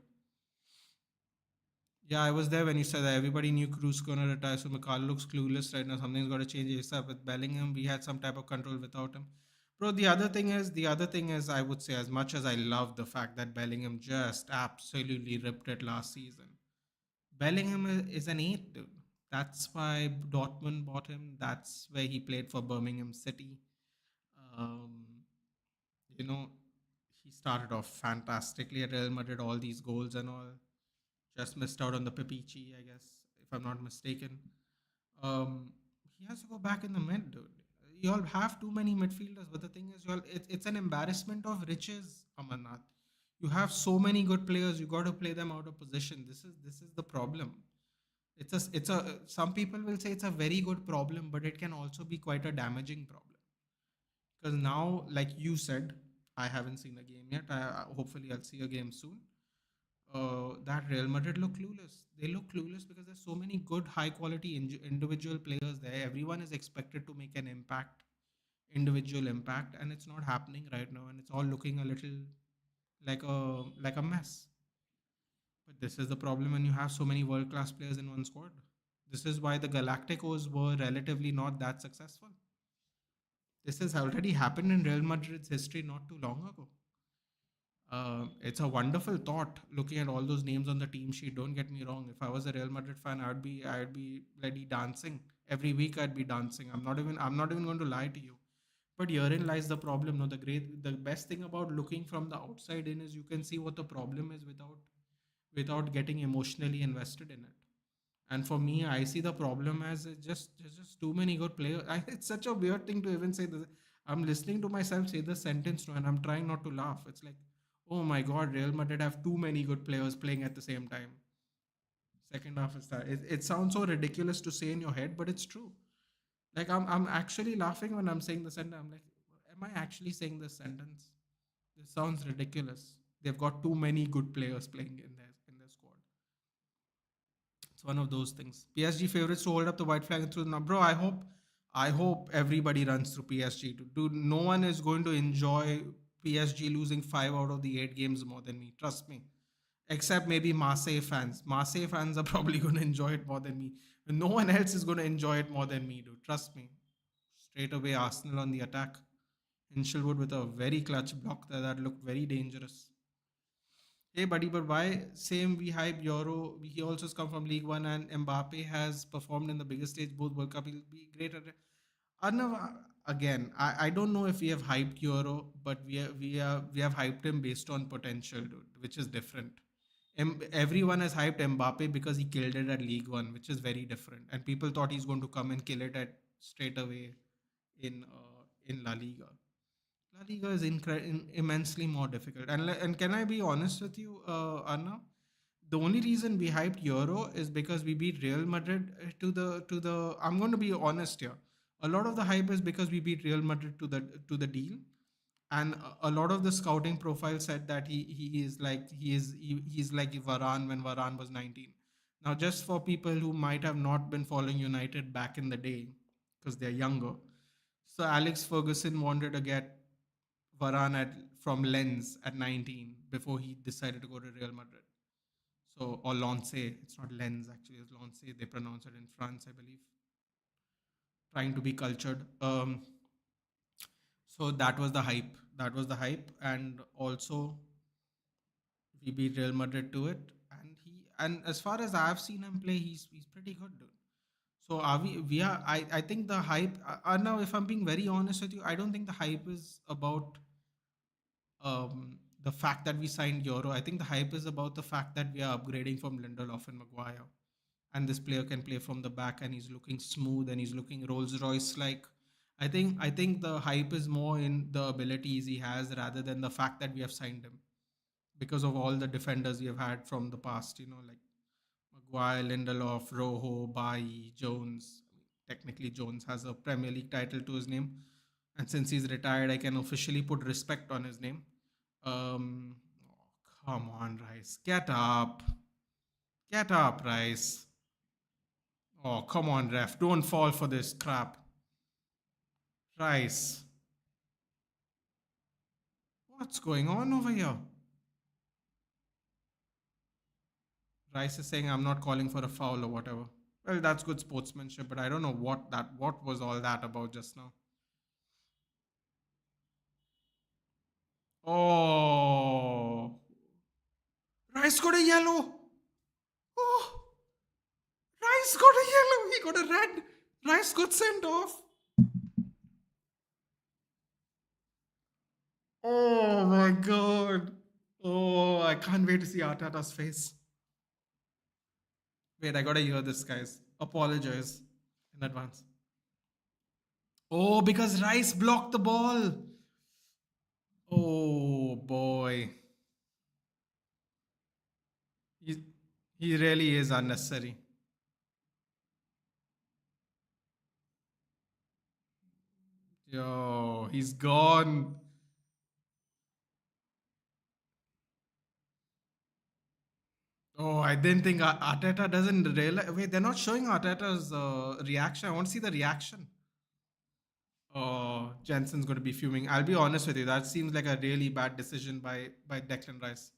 Yeah, I was there when you said that everybody knew Cruz gonna retire, so McCall looks clueless right now. Something's got to change ASAP with Bellingham. We had some type of control without him. Bro, the other thing is, I would say, as much as I love the fact that Bellingham just absolutely ripped it last season, Bellingham is an eight, dude. That's why Dortmund bought him. That's where he played for Birmingham City. Um, you know, he started off fantastically at Real Madrid, all these goals and all. Just missed out on the Pepici, I guess, if I'm not mistaken. Um, he has to go back in the mid, dude. You all have too many midfielders, but the thing is, it's an embarrassment of riches, Amarnath. You have so many good players, you got to play them out of position. This is the problem. It's a some people will say it's a very good problem, but it can also be quite a damaging problem. Because now, like you said, I haven't seen a game yet. Hopefully, I'll see a game soon. That Real Madrid look clueless. They look clueless because there's so many good, high quality individual players there. Everyone is expected to make an impact, individual impact, and it's not happening right now. And it's all looking a little like a mess. But this is the problem when you have so many world class players in one squad. This is why the Galacticos were relatively not that successful. This has already happened in Real Madrid's history not too long ago. It's a wonderful thought looking at all those names on the team sheet. Don't get me wrong. If I was a Real Madrid fan, I'd be bloody dancing every week. I'd be dancing. I'm not even going to lie to you. But herein lies the problem. No, the best thing about looking from the outside in is you can see what the problem is without getting emotionally invested in it. And for me, I see the problem as just too many good players. It's such a weird thing to even say this. I'm listening to myself say the sentence now, and I'm trying not to laugh. It's like, oh my god, Real Madrid have too many good players playing at the same time. Second half is that. It sounds so ridiculous to say in your head, but it's true. Like I'm actually laughing when I'm saying the sentence. I'm like, am I actually saying this sentence? This sounds ridiculous. They've got too many good players playing in their squad. It's one of those things. PSG favorites to hold up the white flag through now, bro. I hope everybody runs through PSG. Dude, no one is going to enjoy PSG losing 5 out of the 8 games more than me. Trust me. Except maybe Marseille fans. Marseille fans are probably going to enjoy it more than me. No one else is going to enjoy it more than me, dude. Trust me. Straight away, Arsenal on the attack. Hinchelwood with a very clutch block that looked very dangerous. Hey, buddy, but why same we hype Euro? He also has come from League One, and Mbappe has performed in the biggest stage, both World Cup. He'll be great at it. Arnav, again, I don't know if we have hyped Euro, but we have hyped him based on potential, dude, which is different. Everyone has hyped Mbappe because he killed it at League One, which is very different. And people thought he's going to come and kill it at straight away in La Liga. La Liga is immensely more difficult. And can I be honest with you, Arnav? The only reason we hyped Euro is because we beat Real Madrid to the. I'm going to be honest here. A lot of the hype is because we beat Real Madrid to the deal, and a lot of the scouting profile said that he's like Varane when Varane was 19. Now, just for people who might have not been following United back in the day, because they're younger, so Alex Ferguson wanted to get Varane from Lens at 19 before he decided to go to Real Madrid. So, or Lance, it's not Lens actually, it's Lance. They pronounce it in France, I believe. Trying to be cultured. So that was the hype. That was the hype, and also we beat Real Madrid to it. And as far as I've seen him play, he's pretty good, dude. So are we are I think the hype. Now, if I'm being very honest with you, I don't think the hype is about the fact that we signed Euro. I think the hype is about the fact that we are upgrading from Lindelof and Maguire, and this player can play from the back, and he's looking smooth, and he's looking Rolls Royce like. I think the hype is more in the abilities he has rather than the fact that we have signed him because of all the defenders we have had from the past. Like Maguire, Lindelof, Rojo, Bailly, Jones. Technically, Jones has a Premier League title to his name, and since he's retired, I can officially put respect on his name. Oh, come on, Rice, get up, Rice. Oh, come on, ref, don't fall for this crap, Rice. What's going on over here? Rice is saying I'm not calling for a foul or whatever. Well, that's good sportsmanship, but I don't know what was all that about just now. Oh, Rice got a yellow. Oh, Rice got a yellow. He got a red. Rice got sent off. Oh my god. Oh, I can't wait to see Arteta's face. Wait, I gotta hear this, guys. Apologize in advance. Oh, because Rice blocked the ball. Oh boy. He, he really is unnecessary. Yo, he's gone. Oh, I didn't think Arteta doesn't realize. Wait, they're not showing Arteta's reaction. I want to see the reaction. Oh, Jensen's going to be fuming. I'll be honest with you. That seems like a really bad decision by Declan Rice.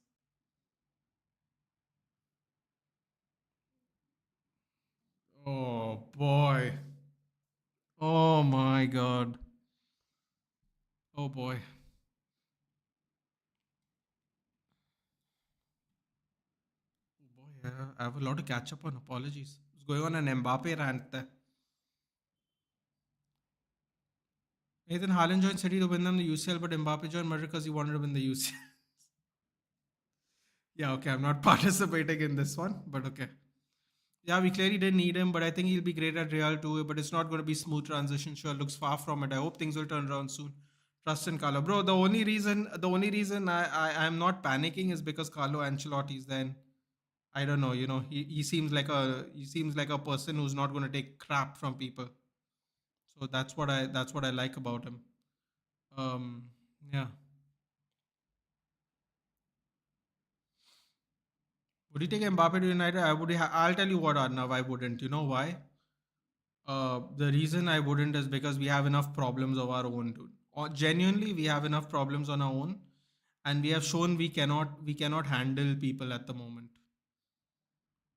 Oh boy. Oh my god. Oh boy. Oh boy. I have a lot to catch up on. Apologies. What's going on an Mbappe rant there? Nathan Haaland joined City to win them the UCL, but Mbappe joined Madrid because he wanted to win the UCL. Yeah, okay. I'm not participating in this one, but okay. Yeah, we clearly didn't need him, but I think he'll be great at Real too. But it's not going to be smooth transition. Sure, looks far from it. I hope things will turn around soon. Trust in Carlo, bro. The only reason I'm not panicking is because Carlo Ancelotti is then. I don't know. He seems like a person who's not going to take crap from people. So that's what I like about him. Um, yeah. Would you take Mbappe to United? I would. I'll tell you what, Arnav. I wouldn't. You know why? The reason I wouldn't is because we have enough problems of our own, dude. Genuinely, we have enough problems on our own, and we have shown we cannot handle people at the moment.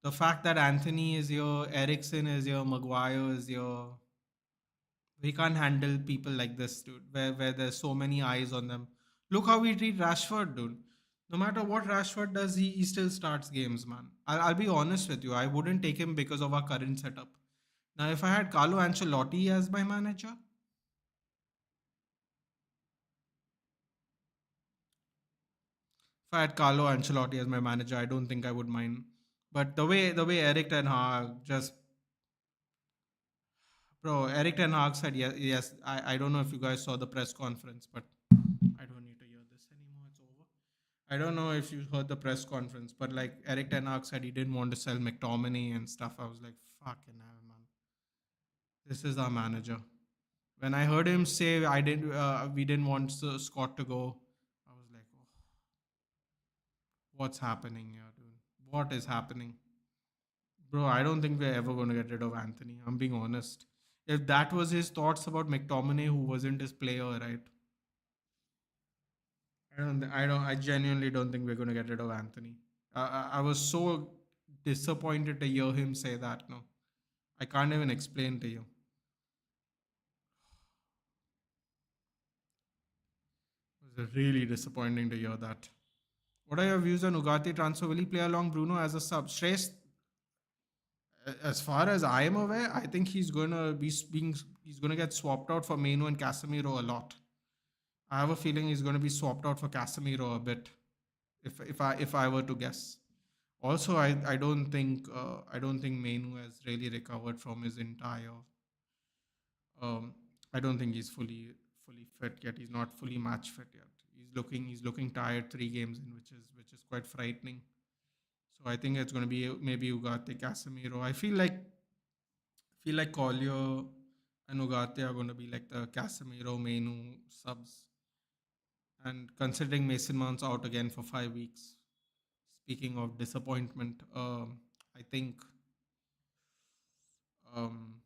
The fact that Anthony is here, Ericsson is here, Maguire is here, we can't handle people like this, dude. Where there's so many eyes on them. Look how we treat Rashford, dude. No matter what Rashford does, he still starts games, man. I'll be honest with you. I wouldn't take him because of our current setup. Now, if I had Carlo Ancelotti as my manager, I had Carlo Ancelotti as my manager, I don't think I would mind. But the way Eric Ten Hag just bro, Eric Ten Hag said yes. Yes, I don't know if you guys saw the press conference, but I don't need to hear this anymore. It's over. I don't know if you heard the press conference, but like Eric Ten Hag said, he didn't want to sell McTominay and stuff. I was like, fucking hell, man. This is our manager. When I heard him say we didn't want Scott to go, I was like, oh, what's happening here, dude? What is happening, bro? I don't think we're ever going to get rid of Anthony. I'm being honest. If that was his thoughts about McTominay, who wasn't his player, right? I genuinely don't think we're going to get rid of Anthony. I was so disappointed to hear him say that. No, I can't even explain to you. It was really disappointing to hear that. What are your views on Ugarte transfer? Will he play along Bruno as a sub? Shreyas, as far as I am aware, I think he's gonna get swapped out for Menu and Casemiro a lot. I have a feeling he's gonna be swapped out for Casemiro a bit, if I were to guess. Also, I don't think Menu has really recovered from his entire. Um, I don't think he's fully fit yet. He's not fully match fit yet. He's looking tired 3 games in, which is quite frightening. So I think it's going to be maybe Ugarte, Casemiro. I feel like Collier and Ugarte are going to be like the Casemiro Menu subs. And considering Mason Mount's out again for 5 weeks, speaking of disappointment, I think um,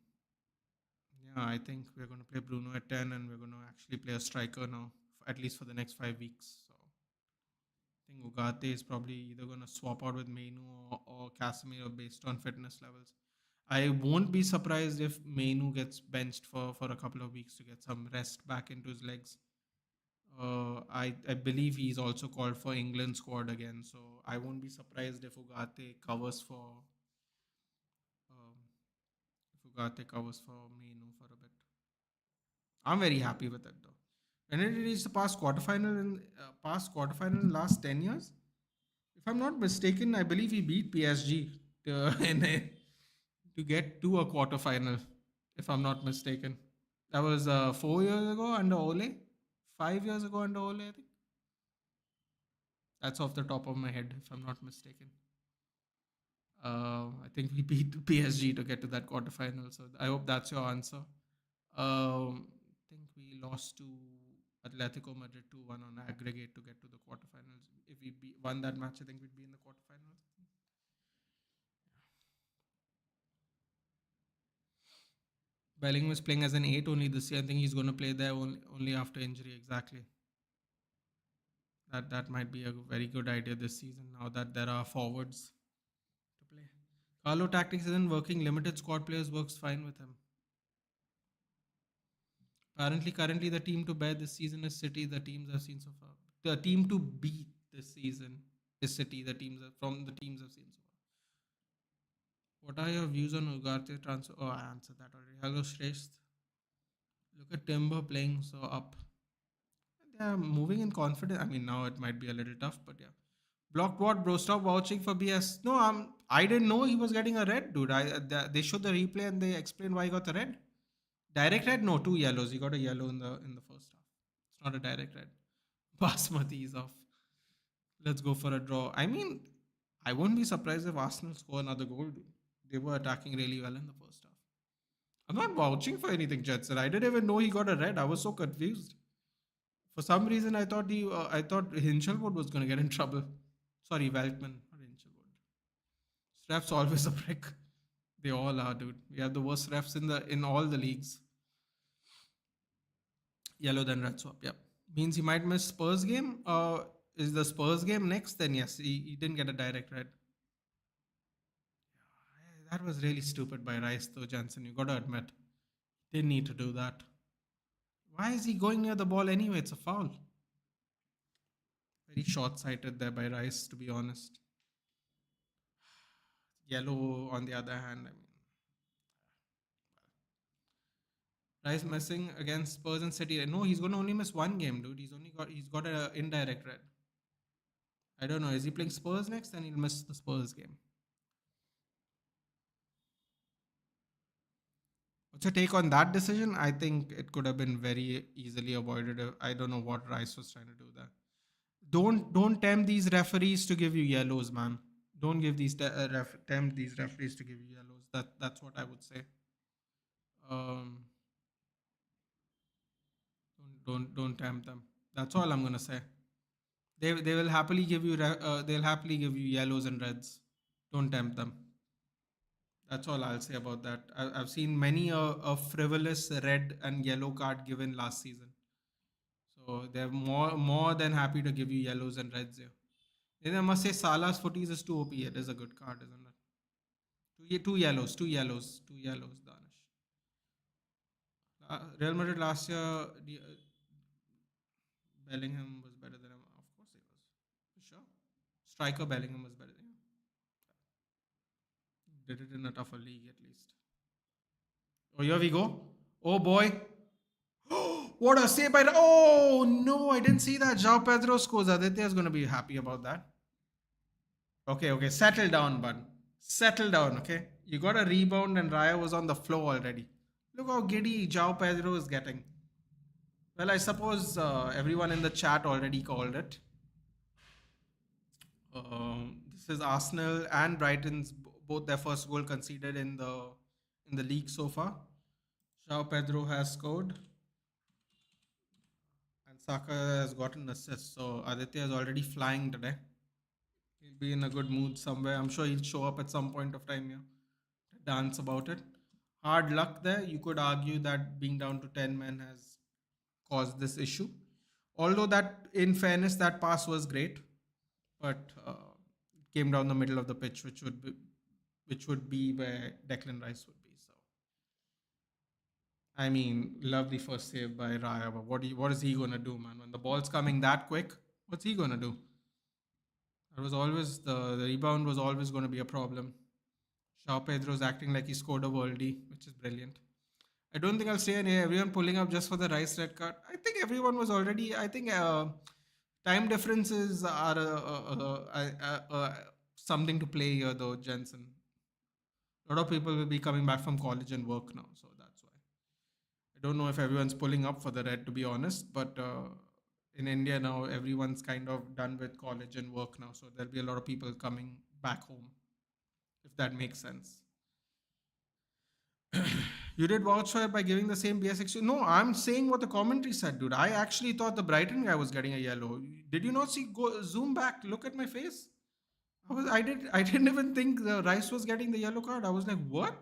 yeah, I think we're going to play Bruno at 10 and we're going to actually play a striker now, at least for the next 5 weeks. So I think Ugarte is probably either going to swap out with Mainu or Casemiro based on fitness levels. I won't be surprised if Mainu gets benched for a couple of weeks to get some rest back into his legs. I believe he's also called for England squad again, so I won't be surprised um, if Ugarte covers for Mainu for a bit. I'm very happy with it though. When did it reach the past quarterfinal in last 10 years? If I'm not mistaken, I believe he beat PSG to get to a quarterfinal. If I'm not mistaken, that was 4 years ago under Ole, 5 years ago under Ole. I think that's off the top of my head. If I'm not mistaken, I think we beat PSG to get to that quarterfinal. So I hope that's your answer. I think we lost to Atletico Madrid 2-1 on aggregate to get to the quarterfinals. If we won that match, I think we'd be in the quarterfinals. Bellingham is playing as an 8 only this year. I think he's going to play there only after injury. Exactly. That might be a very good idea this season now that there are forwards to play. Carlo tactics isn't working. Limited squad players works fine with him. Apparently, currently the team to bear this season is City. The teams I've seen so far. The team to beat this season is City. From the teams I've seen so far. What are your views on Ugarte transfer? Oh, I answered that already. Hello, Shreyas. Look at Timber playing so up. They are moving in confidence. I mean, now it might be a little tough, but yeah. Blocked what, bro? Stop vouching for BS. No, I didn't know he was getting a red, dude. They showed the replay and they explained why he got the red. Direct red? No, 2 yellows. He got a yellow in the first half. It's not a direct red. Basmati is off. Let's go for a draw. I mean, I won't be surprised if Arsenal score another goal, dude. They were attacking really well in the first half. I'm not vouching for anything, Jetson. I didn't even know he got a red. I was so confused. For some reason, I thought Hinchelwood was going to get in trouble. Sorry, Weltman, not Hinchelwood. Refs always a prick. They all are, dude. We have the worst refs in all the leagues. Yellow then red swap. Yep. Means he might miss Spurs game. Is the Spurs game next? Then yes, he didn't get a direct red. That was really stupid by Rice though, Jansen. You gotta admit. Didn't need to do that. Why is he going near the ball anyway? It's a foul. Very short-sighted there by Rice, to be honest. Yellow, on the other hand, I mean, Rice missing against Spurs and City. No, he's going to only miss one game, dude. He's got a indirect red. I don't know. Is he playing Spurs next? Then he'll miss the Spurs game. What's your take on that decision? I think it could have been very easily avoided. I don't know what Rice was trying to do there. Don't tempt these referees to give you yellows, man. Don't give these tempt these referees to give you yellows. That's what I would say. Um, don't tempt them. That's all I'm gonna say. They will happily give you they'll happily give you yellows and reds. Don't tempt them. That's all I'll say about that. I've seen many a frivolous red and yellow card given last season, so they're more than happy to give you yellows and reds here. Then I must say Salah's footies is too OP. It is a good card, isn't it? Two yellows, two yellows, two yellows. Danish. Real Madrid last year, Bellingham was better than him. Of course he was, for sure. Striker Bellingham was better than him. Did it in a tougher league at least. Oh, here we go. Oh boy. What a save by. Oh no, I didn't see that. João Pedro scores. Aditya is going to be happy about that. Okay, okay. Settle down, bud. Settle down, okay? You got a rebound and Raya was on the floor already. Look how giddy João Pedro is getting. Well, I suppose everyone in the chat already called it. This is Arsenal and Brighton's both their first goal conceded in the league so far. João Pedro has scored and Saka has gotten an assist. So Aditya is already flying today. He'll be in a good mood somewhere. I'm sure he'll show up at some point of time here to dance about it. Hard luck there. You could argue that being down to 10 men has caused this issue. Although that, in fairness, that pass was great, but it came down the middle of the pitch, which would be where Declan Rice would be. So, I mean, lovely first save by Raya, but what is he gonna do, man? When the ball's coming that quick, what's he gonna do? That was always the rebound was always going to be a problem. João Pedro's acting like he scored a worldie, which is brilliant. I don't think I'll stay in here. Everyone pulling up just for the Rice red card. I think everyone was already. I think time differences are something to play here, though, Jensen. A lot of people will be coming back from college and work now, so that's why. I don't know if everyone's pulling up for the red, to be honest, but in India now, everyone's kind of done with college and work now, so there'll be a lot of people coming back home, if that makes sense. You did vouch for it by giving the same BS6. No, I'm saying what the commentary said, dude. I actually thought the Brighton guy was getting a yellow. Did you not see? Go zoom back. Look at my face. I didn't even think the Rice was getting the yellow card. I was like, what?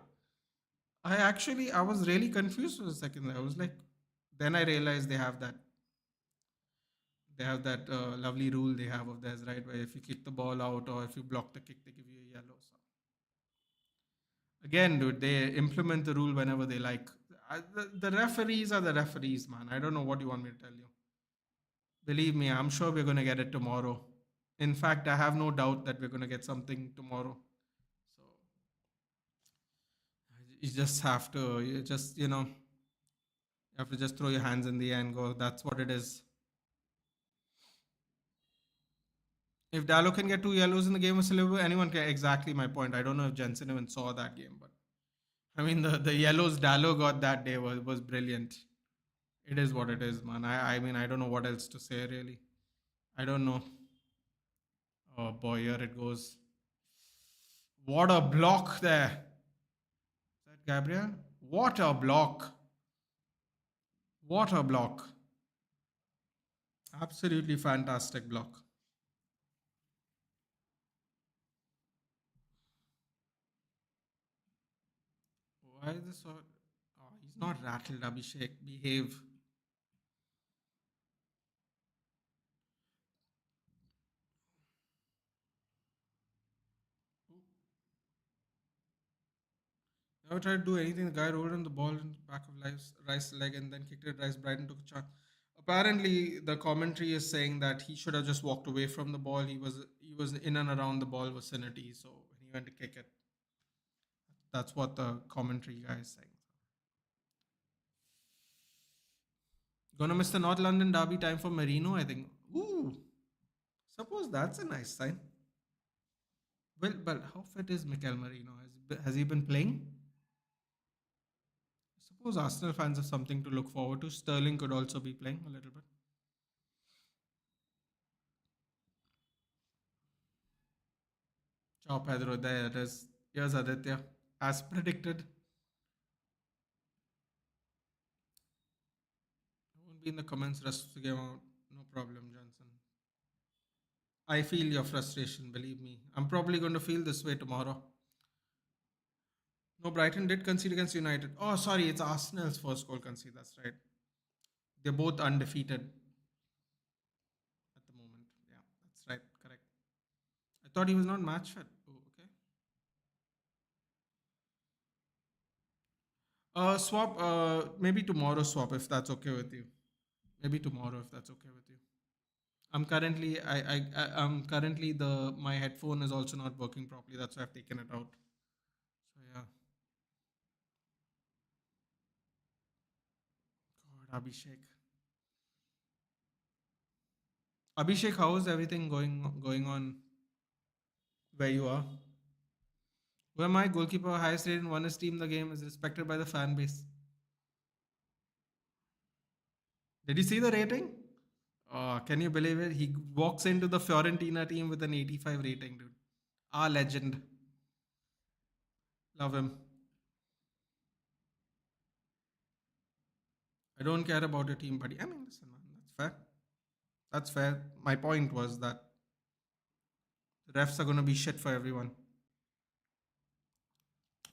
I was really confused for a second. I was like, then I realized they have that lovely rule they have of theirs, right? Where if you kick the ball out or if you block the kick, they give you a yellow. So again, dude, they implement the rule whenever they like. The referees are the referees, man. I don't know what you want me to tell you. Believe me, I'm sure we're going to get it tomorrow. In fact, I have no doubt that we're going to get something tomorrow. So you just have to, you have to just throw your hands in the air and go, that's what it is. If Dallo can get two yellows in the game of Liverpool, anyone can. Exactly my point. I don't know if Jensen even saw that game, but I mean, the yellows Dallo got that day was brilliant. It is what it is, man. I mean, I don't know what else to say, really. I don't know. Oh boy, here it goes. What a block there. Is that Gabriel? What a block. What a block. Absolutely fantastic block. Why is this so? Oh, he's not rattled, Abhishek. Behave. Never tried to do anything. The guy rolled on the ball in the back of Rice's leg and then kicked it. Brighton took a chance. Apparently, the commentary is saying that he should have just walked away from the ball. He was in and around the ball vicinity, so when he went to kick it, that's what the commentary guy is saying. Gonna miss the North London derby time for Marino, I think. Ooh, Suppose that's a nice sign. Well, but how fit is Mikel Merino? Has he been playing? Suppose Arsenal fans have something to look forward to. Sterling could also be playing a little bit. Ciao, Pedro. There it is. Here's Aditya. As predicted, I won't be in the comments rest of the game out. No problem, Johnson. I feel your frustration, believe me. I'm probably going to feel this way tomorrow. No, Brighton did concede against United. Oh, sorry, it's Arsenal's first goal concede. That's right. They're both undefeated at the moment. Yeah, that's right. Correct. I thought he was not match fit. Oh, okay. Swap. Maybe tomorrow swap if that's okay with you. Maybe tomorrow if that's okay with you. I'm currently my headphone is also not working properly. That's why I've taken it out. So yeah. God, Abhishek, how is everything going on where you are? Where my goalkeeper highest rated and won his team the game is respected by the fan base. Did you see the rating? Can you believe it? He walks into the Fiorentina team with an 85 rating, dude. Our legend. Love him. I don't care about your team, buddy. I mean, listen, man, that's fair. That's fair. My point was that the refs are going to be shit for everyone.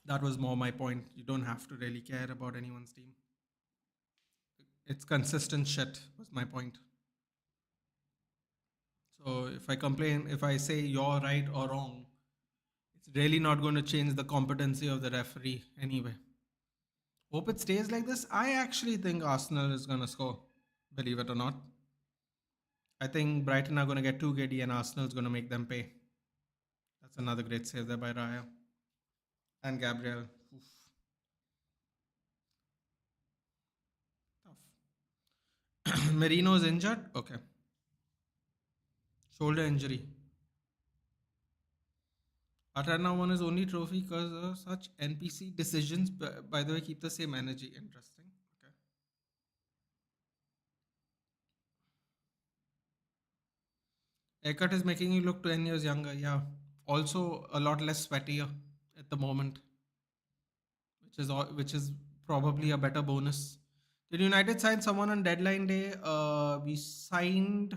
That was more my point. You don't have to really care about anyone's team. It's consistent shit, was my point. So if I complain, if I say you're right or wrong, it's really not going to change the competency of the referee anyway. Hope it stays like this. I actually think Arsenal is going to score, believe it or not. I think Brighton are going to get too giddy and Arsenal is going to make them pay. That's another great save there by Raya. And Gabriel. Oof. Tough. Merino's injured? Okay. Shoulder injury. Atarna won his only trophy because of such NPC decisions. By the way, keep the same energy. Interesting. Okay. Haircut is making you look 10 years younger. Yeah. Also, a lot less sweatier at the moment, which is probably a better bonus. Did United sign someone on deadline day? We signed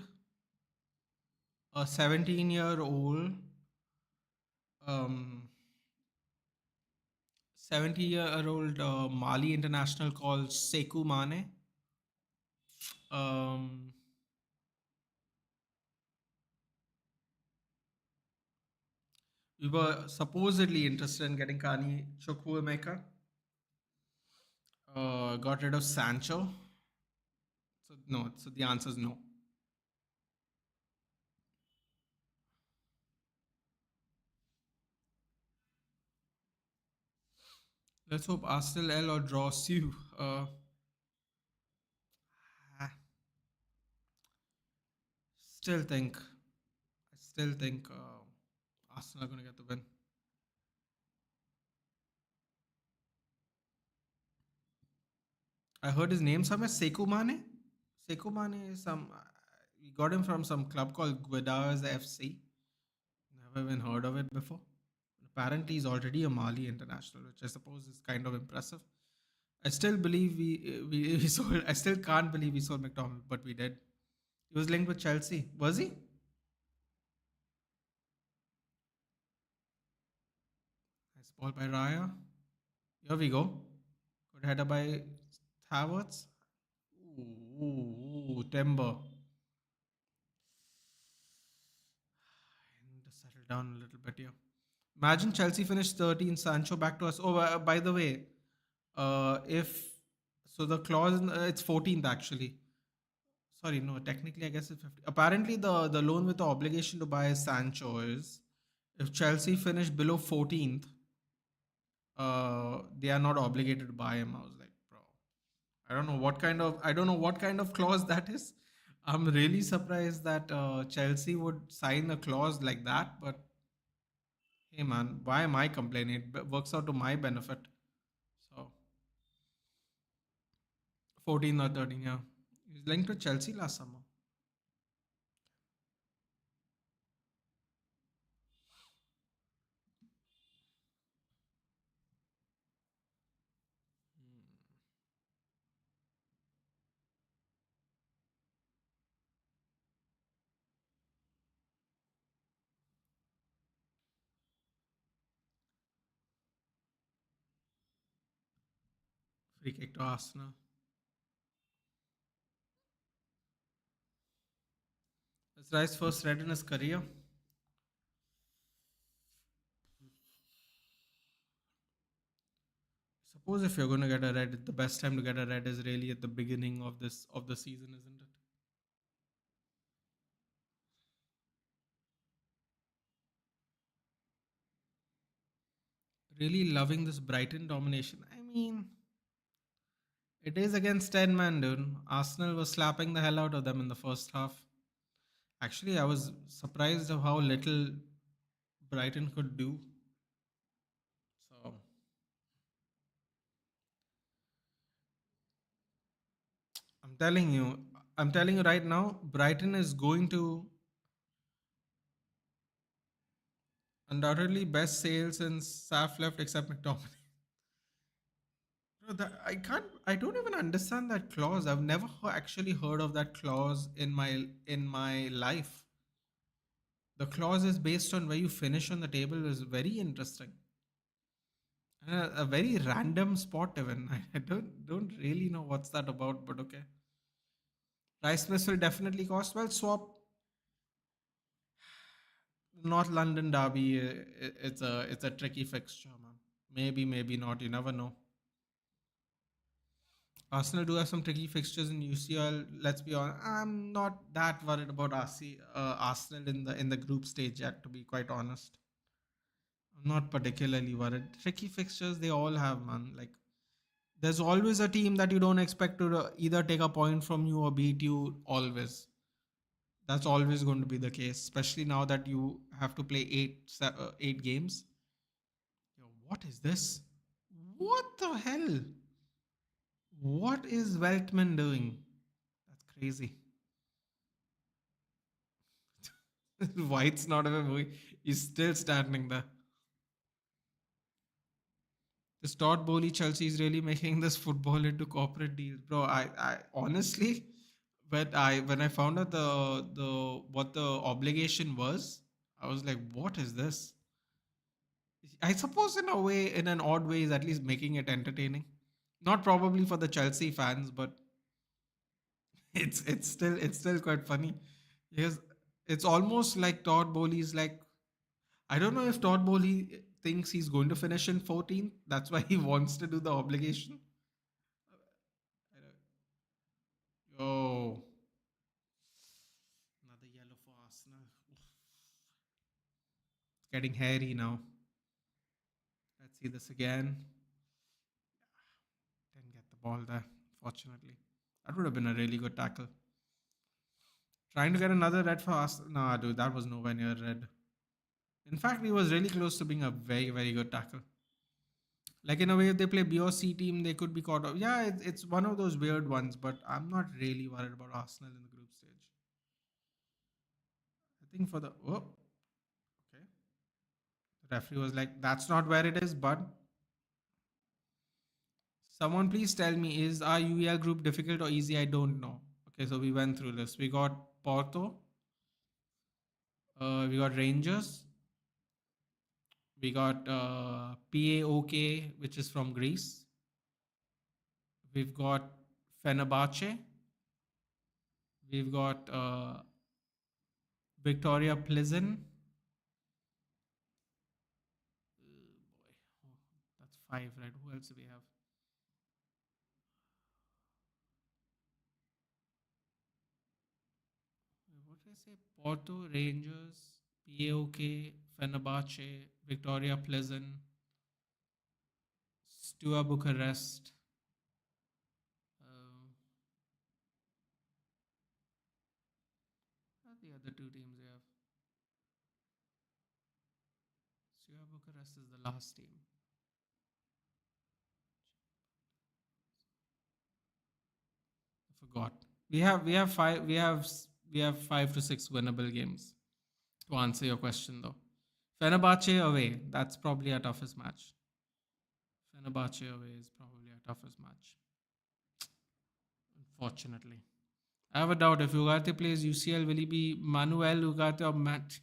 a 17-year-old, um, 70-year-old Mali international called Sekou Mane. Um, we were supposedly interested in getting Kani Chukwuemeka. Got rid of Sancho. So no. So the answer is no. Let's hope Arsenal L or draw Sue. Ah, still think, I still think Arsenal are going to get the win. I heard his name somewhere. Sekou Mane. Sekou Mane is some. We got him from some club called Gueda's FC. Never even heard of it before. Apparently, he's already a Mali international, which I suppose is kind of impressive. I still believe we sold. I still can't believe we sold McDonald, but we did. He was linked with Chelsea. Was he? Nice ball by Raya. Here we go. Good header by Havertz. Ooh, Timber. I need to settle down a little bit here. Imagine Chelsea finished 13, Sancho back to us. Oh, by the way, if so, the clause it's 14th actually. Sorry, no, technically I guess it's 50. Apparently, the loan with the obligation to buy Sancho is if Chelsea finish below 14th, they are not obligated to buy him. I was like, bro, I don't know what kind of clause that is. I'm really surprised that Chelsea would sign a clause like that. But hey, man, why am I complaining? It works out to my benefit. So 14 or 13, yeah. He's linked to Chelsea last summer. Free kick to Arsenal. It's Rice's first red in his career. Suppose if you're going to get a red, the best time to get a red is really at the beginning of the season, isn't it? Really loving this Brighton domination. I mean, it is against 10 man, dude. Arsenal was slapping the hell out of them in the first half. Actually, I was surprised of how little Brighton could do. So I'm telling you, I'm telling you right now, Brighton is going to undoubtedly best sales since Saf left, except McTominay. Bro, I don't even understand that clause. I've never actually heard of that clause in my life. The clause is based on where you finish on the table is very interesting. A very random spot even. I don't really know what's that about, but okay. Rice Smith will definitely cost. Well, swap North London derby. It's a tricky fixture, man. Maybe, maybe not. You never know. Arsenal do have some tricky fixtures in UCL. Let's be honest. I'm not that worried about Arsenal in the group stage yet. To be quite honest, I'm not particularly worried. Tricky fixtures they all have, man. Like there's always a team that you don't expect to either take a point from you or beat you. Always, that's always going to be the case. Especially now that you have to play eight games. Yo, what is this? What the hell? What is Weltman doing? That's crazy. White's not even moving. He's still standing there. This Todd Bowley Chelsea is really making this football into corporate deals, bro. I honestly, when I found out the what the obligation was, I was like, what is this? I suppose in a way, in an odd way, is at least making it entertaining. Not probably for the Chelsea fans, but it's still quite funny. Because it's almost like Todd Bowley's like I don't know if Todd Bowley thinks he's going to finish in 14th. That's why he wants to do the obligation. Oh, another yellow for Arsenal. Oof. It's getting hairy now. Let's see this again. Didn't get the ball there, fortunately. That would have been a really good tackle. Trying to get another red for Arsenal. Nah, dude, that was nowhere near red. In fact, he was really close to being a very, very good tackle. Like in a way, if they play B or C team, they could be caught off. Yeah, it's one of those weird ones, but I'm not really worried about Arsenal in the group stage. I think for the okay, the referee was like, "That's not where it is." But someone please tell me, is our UEL group difficult or easy? I don't know. Okay, so we went through this. We got Porto, we got Rangers, we got PAOK, which is from Greece. We've got Fenerbahce. We've got Victoria Pleasant. Boy, that's five, right? Who else do we have? What did I say? Porto, Rangers, PAOK, Fenerbahce, Victoria Pleasant, Steaua Bucharest. Uh, other two teams we have? Steaua Bucharest is the last team. I forgot. We have 5 to 6 winnable games. To answer your question though, Fenerbahce away. That's probably our toughest match. Fenerbahce away is probably our toughest match. Unfortunately, I have a doubt if Ugarte plays UCL, will he be Manuel Ugarte or Matt?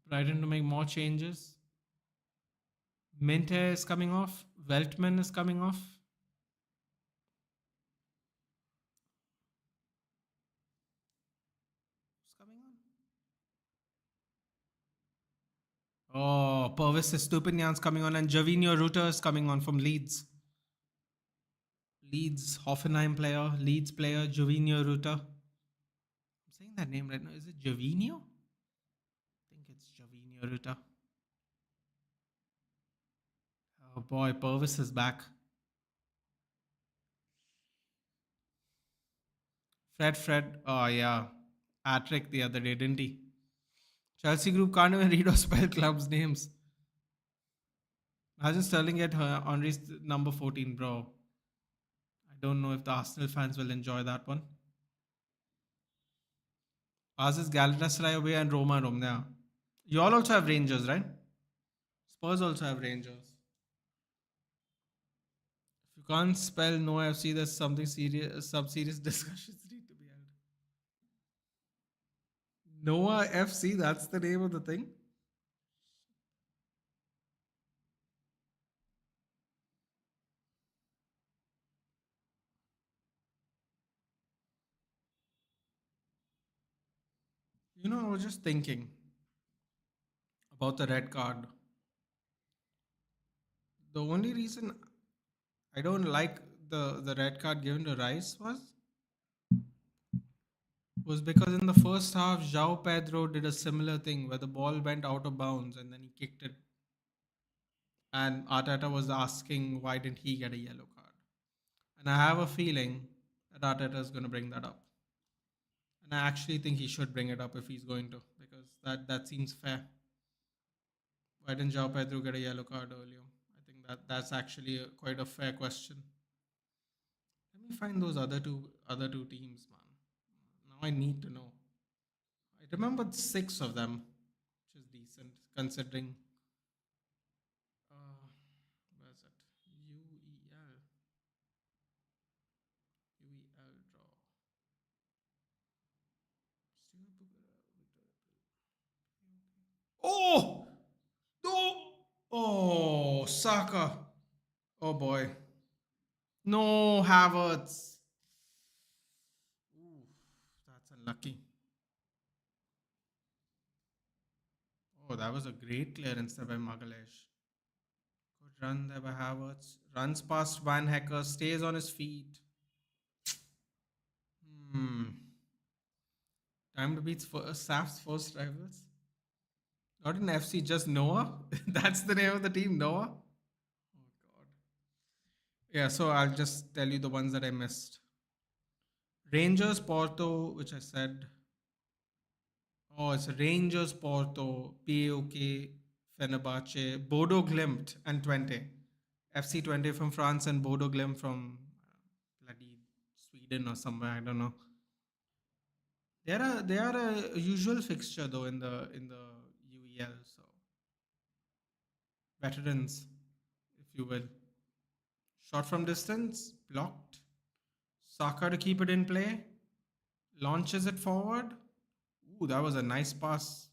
Brighton to make more changes. Minte is coming off. Veltman is coming off. Who's coming on? Oh, Purvis Stupinian's coming on, and Javinho Rutter is coming on from Leeds. Leeds, Hoffenheim player, Leeds player, Javinho Rutter. I'm saying that name right now. Is it Javinho? I think it's Javinho Rutter. Oh boy, Purvis is back. Fred. Oh yeah. Hat-trick the other day, didn't he? Chelsea group can't even read or spell clubs' names. Imagine Sterling at Henry's number 14, bro. I don't know if the Arsenal fans will enjoy that one. Ours is Galatasaray away and Roma at home. Yeah. You all also have Rangers, right? Spurs also have Rangers. If you can't spell no FC, there's something serious, some serious discussions need to be held. Noah FC, that's the name of the thing. I was just thinking about the red card. The only reason I don't like the red card given to Rice was because in the first half, João Pedro did a similar thing where the ball went out of bounds and then he kicked it. And Arteta was asking why didn't he get a yellow card. And I have a feeling that Arteta is going to bring that up. And I actually think he should bring it up if he's going to, because that seems fair. Why didn't João Pedro get a yellow card earlier? I think that's actually quite a fair question. Let me find those other two teams, man. Now I need to know. I remembered 6 of them, which is decent considering. Where's it? UEL. UEL draw. Oh! No! Oh, Saka. Oh boy. No, Havertz. Ooh, that's unlucky. Oh, that was a great clearance there by Magalesh. Good run there by Havertz. Runs past Van Hecker, stays on his feet. Hmm. Time to beat Saf's first rivals. Not in FC, just Noah. That's the name of the team, Noah. Oh God. Yeah, so I'll just tell you the ones that I missed. Rangers, Porto, which I said. Oh, it's Rangers, Porto, PAOK, Fenerbahce, Bodo Glimt, and Twente. FC Twente from France and Bodo Glimt from bloody Sweden or somewhere. I don't know. They are a usual fixture though in the UEL. So veterans, if you will. Shot from distance, blocked. Saka to keep it in play. Launches it forward. Ooh, that was a nice pass.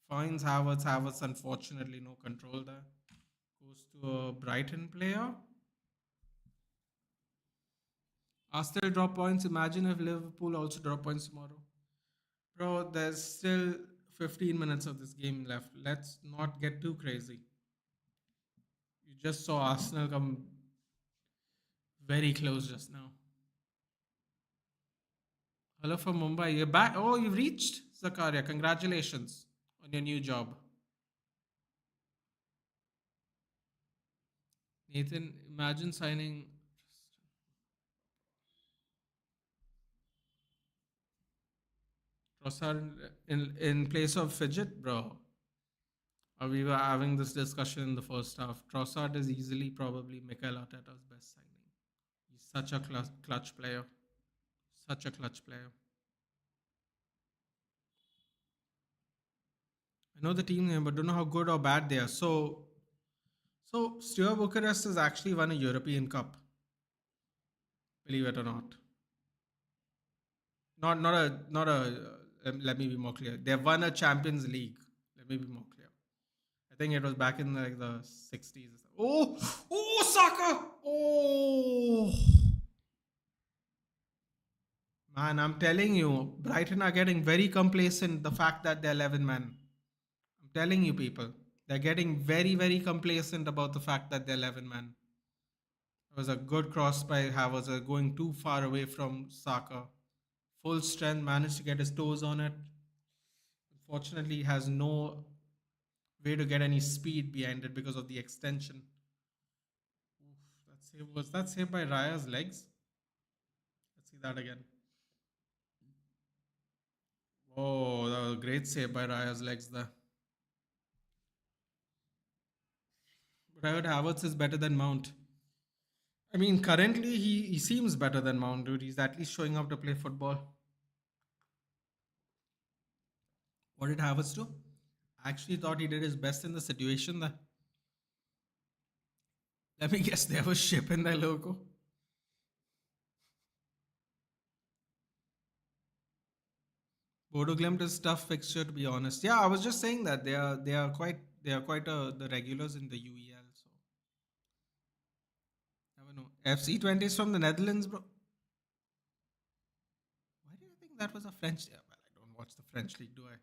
Finds Havertz. Havertz, unfortunately, no control there. Goes to a Brighton player. Arsenal drop points. Imagine if Liverpool also drop points tomorrow. Bro, there's still 15 minutes of this game left. Let's not get too crazy. You just saw Arsenal come very close just now. Hello from Mumbai. You're back. Oh, you've reached Zakaria. Congratulations on your new job. Nathan, imagine signing. Trossard in place of Fidget, bro. We were having this discussion in the first half. Trossard is easily probably Mikel Arteta's best signing. He's such a clutch player. Such a clutch player. I know the team name, but don't know how good or bad they are. So Steaua Bucharest has actually won a European Cup. Believe it or not. Let me be more clear. They've won a Champions League. Let me be more clear. I think it was back in like the 60s. Oh, Saka! Oh, man, I'm telling you, Brighton are getting very complacent. The fact that they're 11 men. I'm telling you, people, they're getting very, very complacent about the fact that they're 11 men. It was a good cross by Havertz, going too far away from Saka. Full strength, managed to get his toes on it. Unfortunately, he has no way to get any speed behind it because of the extension. Was that saved by Raya's legs? Let's see that again. Oh, that was a great save by Raya's legs there. But I heard Havertz is better than Mount. I mean, currently he seems better than Mount, dude. He's at least showing up to play football. What did Havertz do? I actually thought he did his best in the situation there. Let me guess, they have a ship in their logo. Bodo Glimt is tough fixture to be honest. Yeah, I was just saying that they are quite the regulars in the UEL. So never know. FC20 is from the Netherlands, bro. Why do you think that was a French? Yeah, well, I don't watch the French league, do I?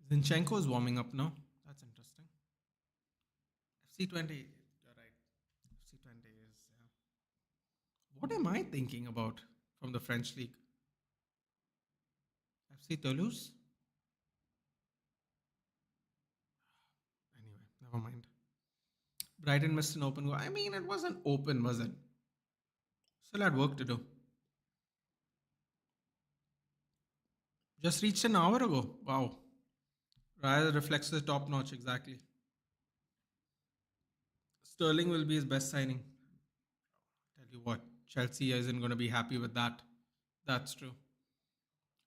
Zinchenko is warming up now. That's interesting. FC20, you're right. FC20 is. What am I thinking about from the French league? FC Toulouse? Anyway, never mind. Brighton missed an open goal. I mean, it wasn't open, was it? Still had work to do. Just reached an hour ago. Wow. Raya reflects the top notch, exactly. Sterling will be his best signing. Tell you what, Chelsea isn't going to be happy with that. That's true.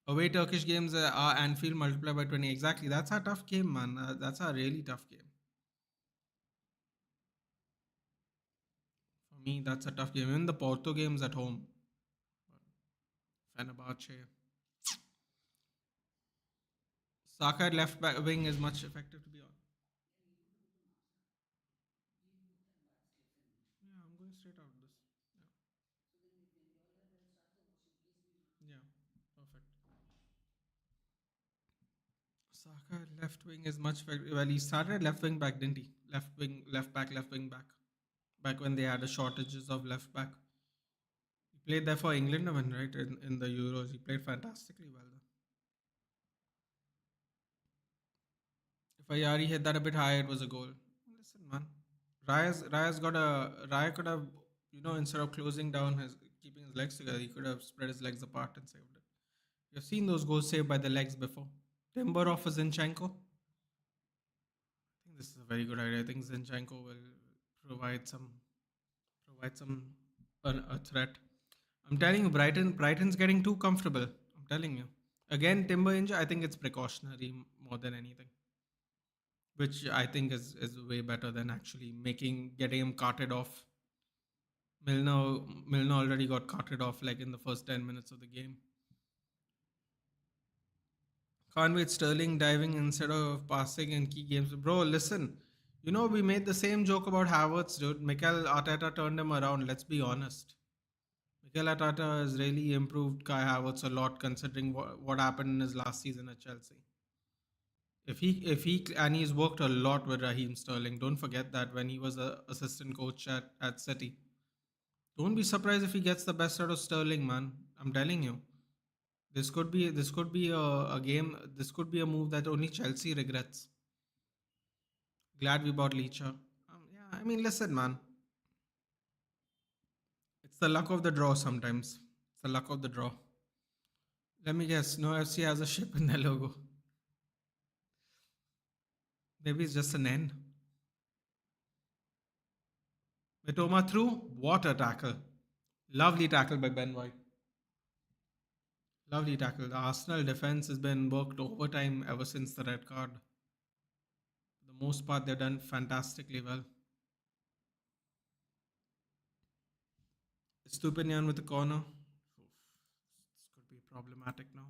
Away Turkish games are Anfield multiplied by 20. Exactly. That's a tough game, man. That's a really tough game. For me, that's a tough game. Even the Porto games at home. Fenerbahce. Saka at left back wing is much effective to be honest. Yeah, I'm going straight out of this. Yeah. Yeah. Perfect. Saka at left wing is much effective. Well, he started at left wing back, didn't he? Left wing, left back, left wing back. Back when they had a shortages of left back. He played there for England, even, right? In the Euros. He played fantastically well. If Ayari hit that a bit high, it was a goal. Listen, man. Raya could have, instead of closing down keeping his legs together, he could have spread his legs apart and saved it. You've seen those goals saved by the legs before. Timber off of Zinchenko. I think this is a very good idea. I think Zinchenko will provide some a threat. I'm telling you, Brighton's getting too comfortable. I'm telling you. Again, Timber injury. I think it's precautionary more than anything, which I think is way better than actually getting him carted off. Milner already got carted off like in the first 10 minutes of the game. Can't wait Sterling diving instead of passing in key games. Bro, listen. We made the same joke about Havertz, dude. Mikel Arteta turned him around. Let's be honest. Mikel Arteta has really improved Kai Havertz a lot considering what happened in his last season at Chelsea. If he and he's worked a lot with Raheem Sterling. Don't forget that when he was a assistant coach at City. Don't be surprised if he gets the best out of Sterling, man. I'm telling you. This could be a game. This could be a move that only Chelsea regrets. Glad we bought Leacher. Yeah, I mean, listen, man. It's the luck of the draw sometimes. It's the luck of the draw. Let me guess. No FC has a ship in their logo. Maybe it's just an N. Mitoma through. What a tackle. Lovely tackle by Ben White. Lovely tackle. The Arsenal defense has been worked overtime ever since the red card. For the most part, they've done fantastically well. Stupinian with the corner. This could be problematic now.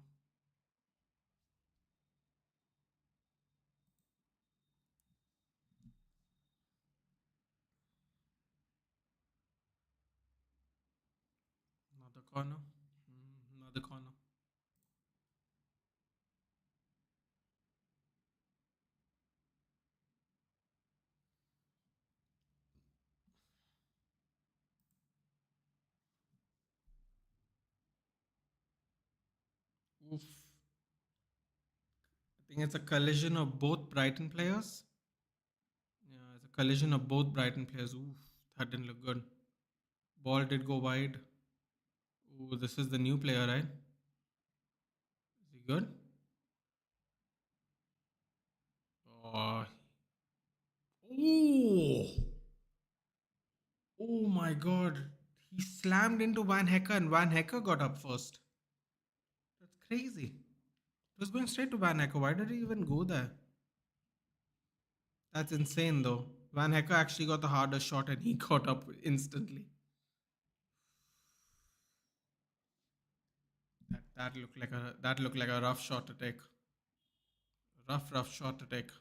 Another corner. Another corner. Oof. I think it's a collision of both Brighton players. Yeah, it's a collision of both Brighton players. Oof, that didn't look good. Ball did go wide. Ooh, this is the new player, right? Is he good? Oh, ooh. Oh my god. He slammed into Van Hecker and Van Hecker got up first. That's crazy. It was going straight to Van Hecker. Why did he even go there? That's insane though. Van Hecker actually got the harder shot and he got up instantly. That looked like a rough shot to take. Rough shot to take.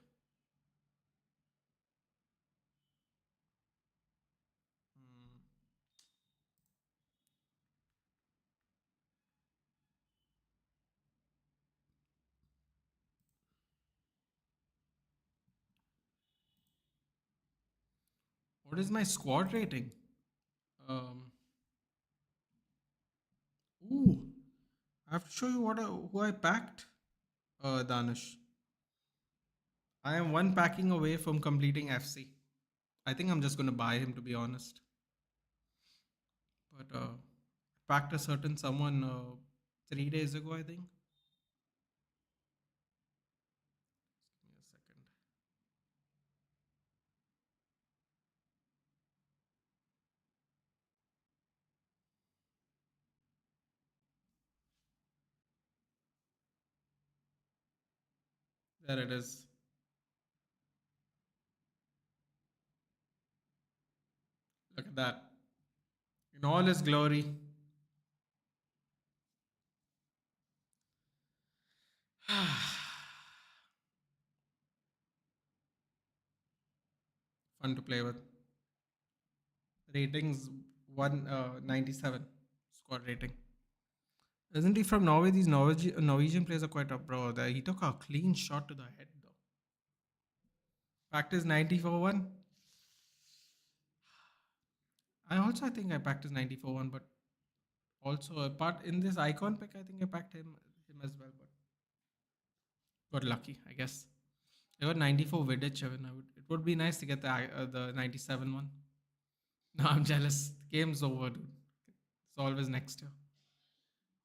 Hmm. What is my squad rating? Um, ooh, I have to show you who I packed. Danish. I am one packing away from completing FC. I think I'm just going to buy him to be honest. But packed a certain someone 3 days ago, I think. Give me a second. There it is. Look at that. In all his glory. Fun to play with. Ratings 197 squad rating. Isn't he from Norway? These Norwegian players are quite up, bro. He took a clean shot to the head, though. Practice 94 1. I think I practiced 94 1, but also apart in this icon pick, I think I packed him as well, but got lucky, I guess. I got 94 Vidic. It would be nice to get the 97 one. No, I'm jealous. Game's over, dude. It's always next year.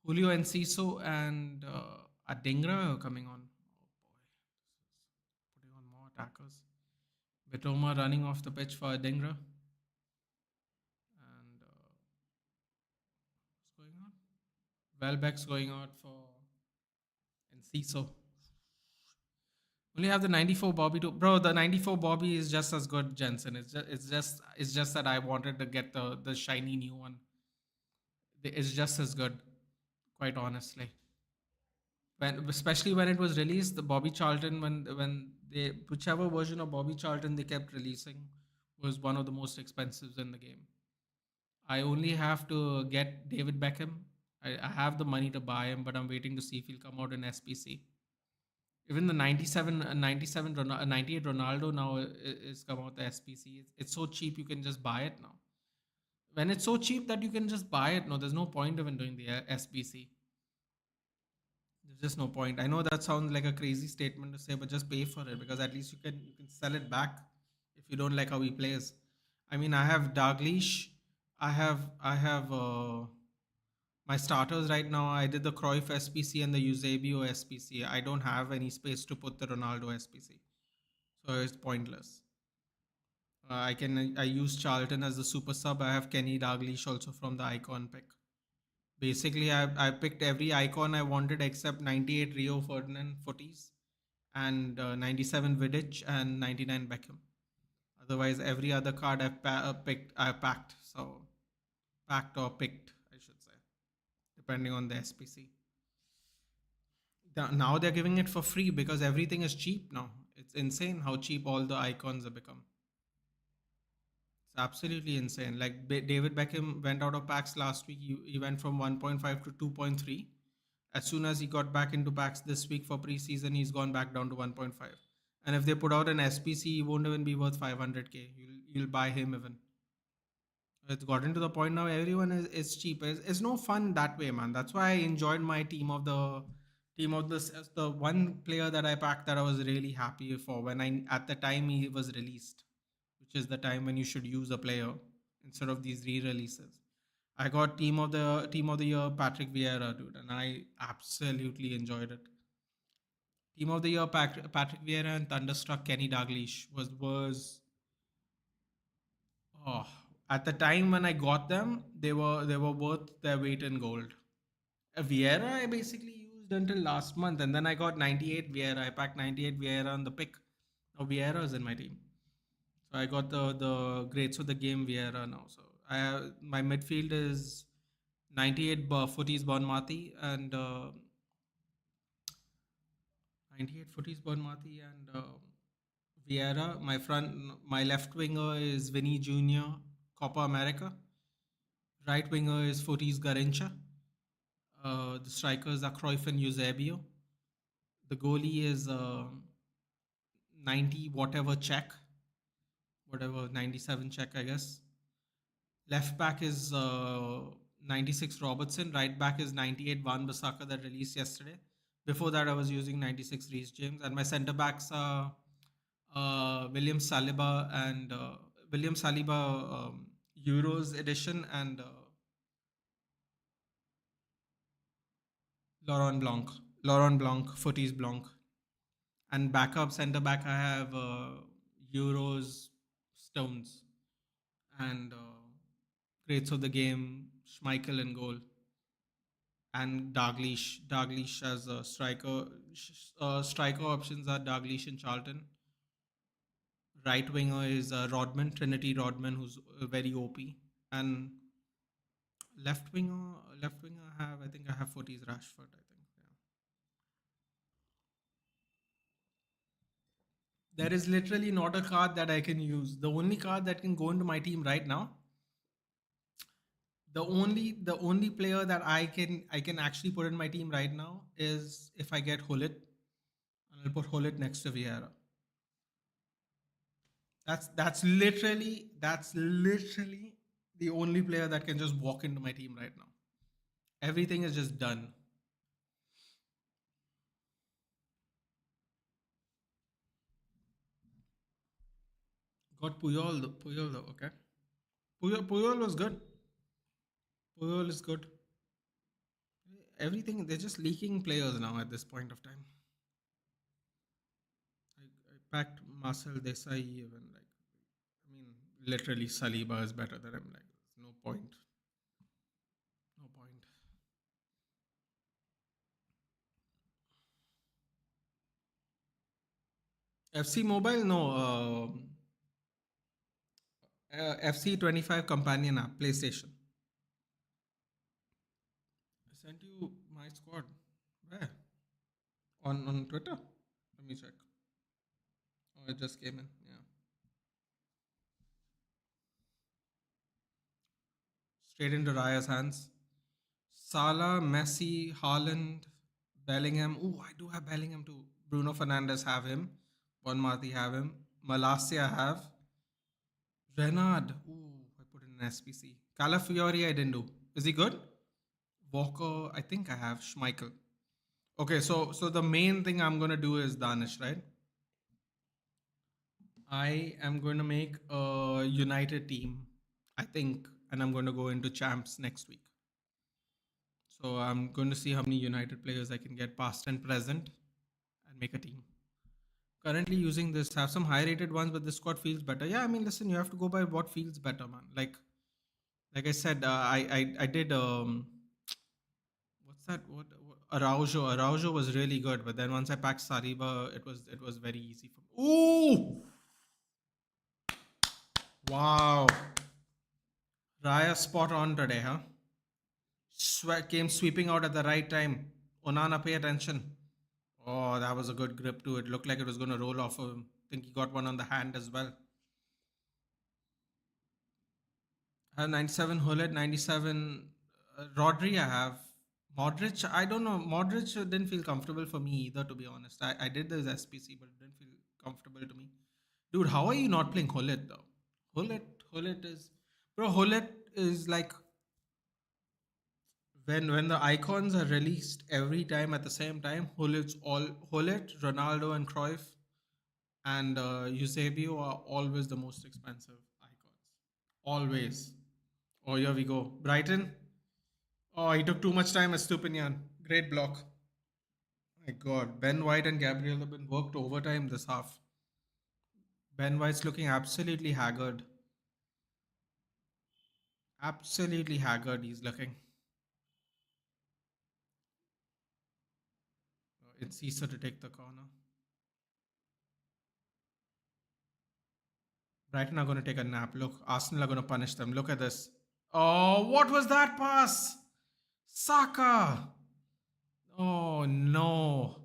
Julio Enciso and Adingra are coming on. Oh boy, putting on more attackers. Bitoma running off the pitch for Adingra. And what's going on? Welbeck's going out for Enciso. Only have the 94 Bobby too. Bro, the 94 Bobby is just as good, Jensen. It's just that I wanted to get the shiny new one. It's just as good, quite honestly. Especially when it was released, the Bobby Charlton, when they whichever version of Bobby Charlton they kept releasing was one of the most expensive in the game. I only have to get David Beckham. I have the money to buy him, but I'm waiting to see if he'll come out in SPC. Even the 98 Ronaldo now is come out the SPC. It's so cheap you can just buy it now. When it's so cheap that you can just buy it, no, there's no point even doing the SPC. There's just no point. I know that sounds like a crazy statement to say, but just pay for it because at least you can sell it back if you don't like how he plays. I mean, I have Daglish, I have My starters right now, I did the Cruyff SPC and the Eusebio SPC. I don't have any space to put the Ronaldo SPC, so it's pointless. I use Charlton as the super sub. I have Kenny Dalglish also from the icon pick. Basically, I picked every icon I wanted except 98 Rio Ferdinand footies and 97 Vidic and 99 Beckham. Otherwise, every other card I packed. So packed or picked, I should say, depending on the SPC. Now they're giving it for free because everything is cheap now. It's insane how cheap all the icons have become. It's absolutely insane. Like David Beckham went out of packs last week. He went from 1.5 to 2.3. As soon as he got back into packs this week for preseason, he's gone back down to 1.5. And if they put out an SPC, he won't even be worth 500k. You'll buy him even. It's gotten to the point now everyone is cheap. It's no fun that way, man. That's why I enjoyed my team of this the one player that I packed that I was really happy for when I at the time he was released, which is the time when you should use a player instead of these re-releases. I got team of the year Patrick Vieira, dude, and I absolutely enjoyed it. Team of the year Patrick Vieira and Thunderstruck Kenny Dalglish oh, at the time when I got them, they were worth their weight in gold. Vieira I basically used until last month, and then I got 98 Vieira. I packed 98 Vieira on the pick. Now Vieira is in my team, so I got the greats of the game Vieira now. So I have, my midfield is 98 footies Bonmati and 98 footies Bonmati and Vieira. My left winger is Vinny Junior, Copa America. Right winger is Fotis Garincha. The strikers are Cruyff and Eusebio. The goalie is 90 whatever check, whatever 97 check, I guess. Left back is 96 Robertson. Right back is 98 Van Bissaka that released yesterday. Before that, I was using 96 Reece James. And my center backs are William Saliba and William Saliba Euros edition and Laurent Blanc. Laurent Blanc, Footies Blanc. And backup center back, I have Euros Stones and greats of the game, Schmeichel in goal, and Daglish. Daglish as a striker. Striker options are Daglish and Charlton. Right winger is Rodman, Trinity Rodman, who's very OP. And left winger, I think I have Forties Rashford. I think. Yeah. There is literally not a card that I can use. The only card that can go into my team right now, the only player that I can actually put in my team right now is if I get Hullet, and I'll put Hullet next to Vieira. That's literally the only player that can just walk into my team right now. Everything is just done. Got Puyol though, okay. Puyol was good. Puyol is good. Everything they're just leaking players now at this point of time. I packed Marcel Desai even like I mean literally Saliba is better than him. Like no point. No point. FC Mobile, no. FC 25 companion app, PlayStation. I sent you my squad. Where? On Twitter? Let me check. Oh, it just came in. Yeah. Straight into Raya's hands. Salah, Messi, Haaland, Bellingham. Oh, I do have Bellingham too. Bruno Fernandes have him. Bonmati have him. Malasia have. Renard. Ooh, I put in an SPC. Calafiori I didn't do. Is he good? Walker, I think I have. Schmeichel. Okay, so the main thing I'm gonna do is Danish, right? I am going to make a United team, I think, and I'm going to go into champs next week. So I'm going to see how many United players I can get past and present and make a team. Currently using this, have some high rated ones, but this squad feels better. Yeah, I mean, listen, you have to go by what feels better, man. Like I said, I did what's that? What Araujo? Araujo was really good, but then once I packed Saliba, it was very easy for me. Ooh, wow, Raya spot on today, huh? Came sweeping out at the right time. Onana, pay attention. Oh, that was a good grip too. It looked like it was going to roll off of him. I think he got one on the hand as well. I have 97 Hullet, 97 Rodri. I have Modric. I don't know. Modric didn't feel comfortable for me either, to be honest. I did this SPC, but it didn't feel comfortable to me. Dude, how are you not playing Hullet though? Hullet, Hullet is. Bro, Hullet is like when the icons are released every time at the same time. Hullet, Ronaldo, and Cruyff and Eusebio are always the most expensive icons. Always. Oh, here we go. Brighton. Oh, he took too much time as Stupinian. Great block. My God. Ben White and Gabriel have been worked overtime this half. Ben White's looking absolutely haggard. Absolutely haggard, he's looking. It's Caesar to take the corner. Brighton are going to take a nap. Look, Arsenal are going to punish them. Look at this. Oh, what was that pass? Saka. Oh no.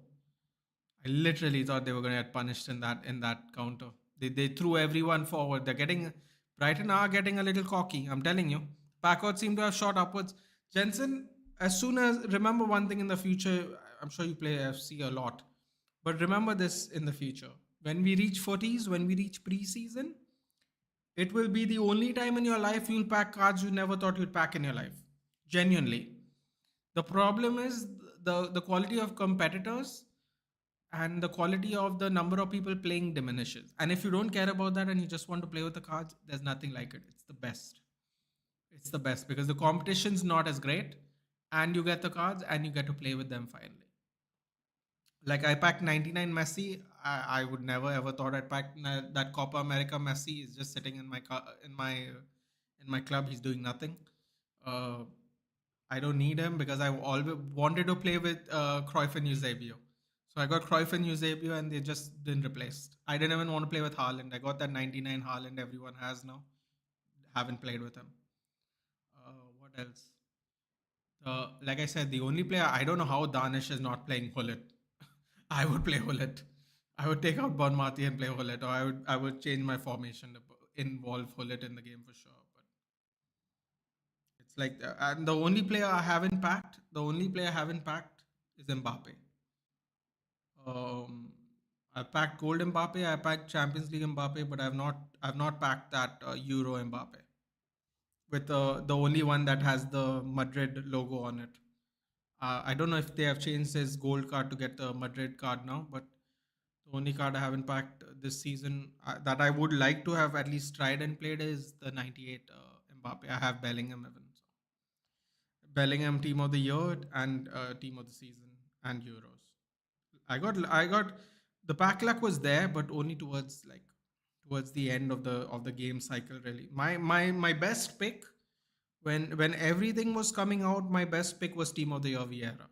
I literally thought they were going to get punished in that counter. They threw everyone forward. They're getting Brighton are getting a little cocky. I'm telling you. Packard seem to have shot upwards. Jensen, as soon as remember one thing in the future, I'm sure you play FC a lot, but remember this in the future. When we reach 40s, when we reach preseason, it will be the only time in your life you'll pack cards you never thought you'd pack in your life. Genuinely. The problem is the quality of competitors and the quality of the number of people playing diminishes. And if you don't care about that and you just want to play with the cards, there's nothing like it. It's the best. It's the best because the competition's not as great and you get the cards and you get to play with them finally. Like I packed 99 Messi. I would never ever thought I'd pack that Copa America Messi is just sitting in my club. He's doing nothing. Uh, I don't need him because I always wanted to play with Cruyff and Eusebio. So I got Cruyff and Eusebio and they just didn't replace. I didn't even want to play with Haaland. I got that 99 Haaland everyone has now. Haven't played with him. What else? Like I said, the only player I don't know how Danish is not playing Hullet. I would play Hullet. I would take out Bon Mati and play Hullet, or I would change my formation to involve Hullet in the game for sure. But it's like, and the only player I haven't packed is Mbappe. Um, I packed Gold Mbappe, I packed Champions League Mbappe, but I've not packed that Euro Mbappe with the only one that has the Madrid logo on it. I don't know if they have changed his gold card to get the Madrid card now, but the only card I haven't packed this season that I would like to have at least tried and played is the 98 Mbappe. I have Bellingham even. So Bellingham team of the year and team of the season and Euros. I got the pack luck was there, but only towards the end of the game cycle. Really, my best pick when everything was coming out, my best pick was team of the year Vieira.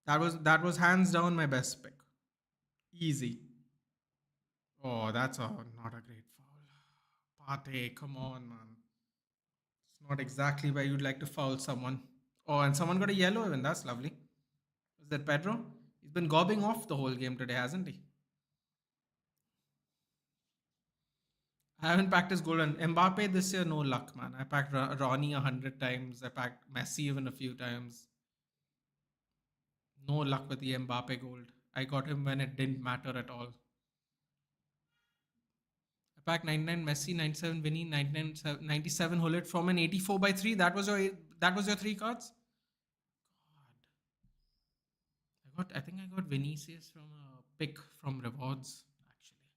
That was hands down my best pick. Easy. Oh, that's not a great foul. Pate, come on, man. It's not exactly where you'd like to foul someone. Oh, and someone got a yellow even. That's lovely. Is that Pedro? He's been gobbing off the whole game today, hasn't he? I haven't packed his goal. And Mbappe this year, no luck, man. I packed Ronnie 100 times. I packed Messi even a few times. No luck with the Mbappe gold. I got him when it didn't matter at all. I packed 99 Messi, 97 Vinny, 99, 97 Hullet from an 84 by 3. That was your three cards? God. I think I got Vinicius from a pick from rewards, actually.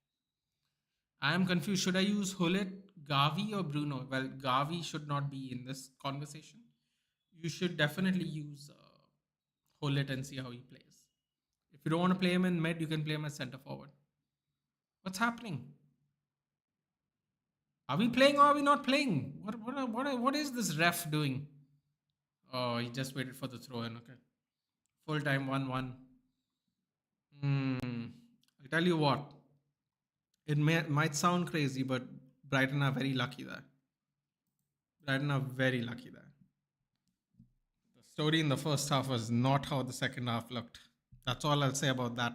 I am confused. Should I use Hullet, Gavi, or Bruno? Well, Gavi should not be in this conversation. you should definitely use hold it and see how he plays. If you don't want to play him in mid, you can play him as center forward. What's happening? Are we playing or are we not playing? What is this ref doing? Oh, he just waited for the throw in. Okay. Full time 1-1. I'll tell you what. Might sound crazy, but Brighton are very lucky there. Brighton are very lucky there. The story in the first half was not how the second half looked. That's all I'll say about that.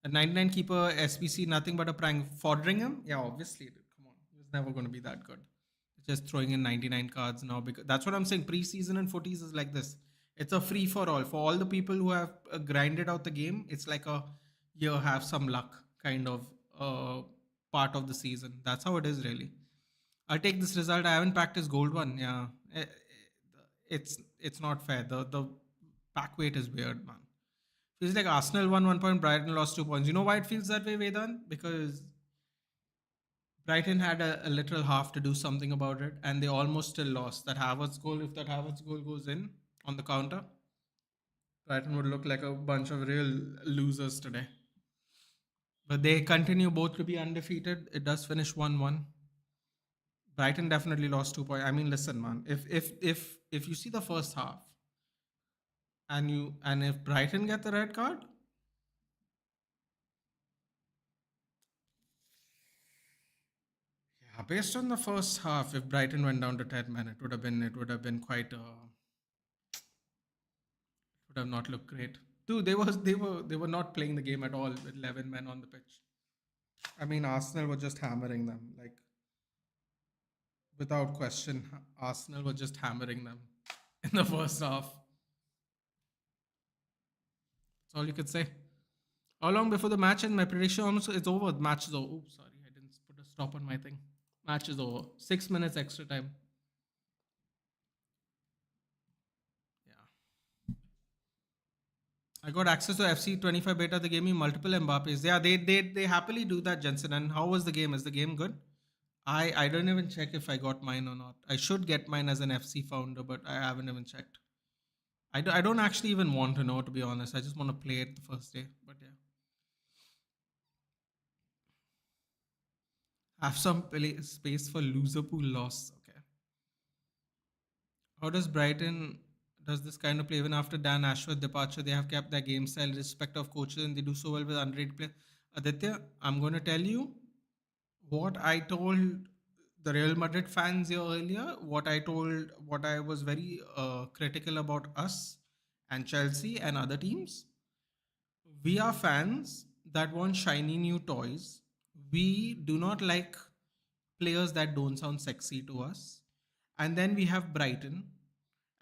A 99 keeper, SBC, nothing but a prank. Fordringham? Yeah, obviously. Come on. He was never going to be that good. Just throwing in 99 cards now. Because that's what I'm saying. Preseason and footies is like this. It's a free for all. For all the people who have grinded out the game, it's like a you have some luck kind of part of the season. That's how it is, really. I'll take this result. I haven't practiced gold one. Yeah. It's not fair. The back weight is weird, man. Feels like Arsenal won 1 point, Brighton lost 2 points. You know why it feels that way, Vedant? Because Brighton had a literal half to do something about it, and they almost still lost. That Havertz goal, if that Havertz goal goes in on the counter, Brighton would look like a bunch of real losers today. But they continue both to be undefeated. It does finish 1-1. Brighton definitely lost 2 points. I mean, listen, man. If you see the first half, and if Brighton get the red card, yeah, based on the first half, if Brighton went down to 10 men, it would have been quite would have not looked great. Dude, they were not playing the game at all with 11 men on the pitch. I mean, Arsenal were just hammering them, like without question. Arsenal were just hammering them in the first half. That's all you could say. How long before the match? And my prediction almost it's over. The match is over. Oops, sorry, I didn't put a stop on my thing. Match is over. 6 minutes extra time. Yeah. I got access to FC 25 beta. They gave me multiple Mbappes. Yeah, they happily do that, Jensen. And how was the game? Is the game good? I don't even check if I got mine or not. I should get mine as an FC founder, but I haven't even checked. I don't actually even want to know, to be honest. I just want to play it the first day. But yeah. Have some space for loser pool loss. Okay. How does this kind of play? Even after Dan Ashworth departure, they have kept their game style, respect of coaches, and they do so well with underrated players. Aditya, I'm going to tell you what I told the Real Madrid fans here earlier. What I was very critical about us and Chelsea and other teams. We are fans that want shiny new toys. We do not like players that don't sound sexy to us. And then we have Brighton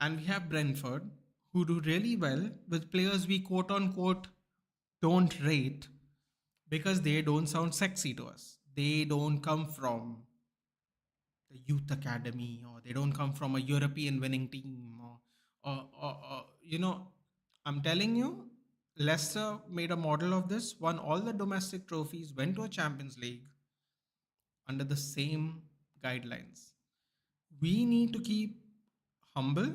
and we have Brentford who do really well with players we quote unquote don't rate because they don't sound sexy to us. They don't come from the youth academy or they don't come from a European winning team or I'm telling you, Leicester made a model of this, won all the domestic trophies, went to a Champions League under the same guidelines. We need to keep humble.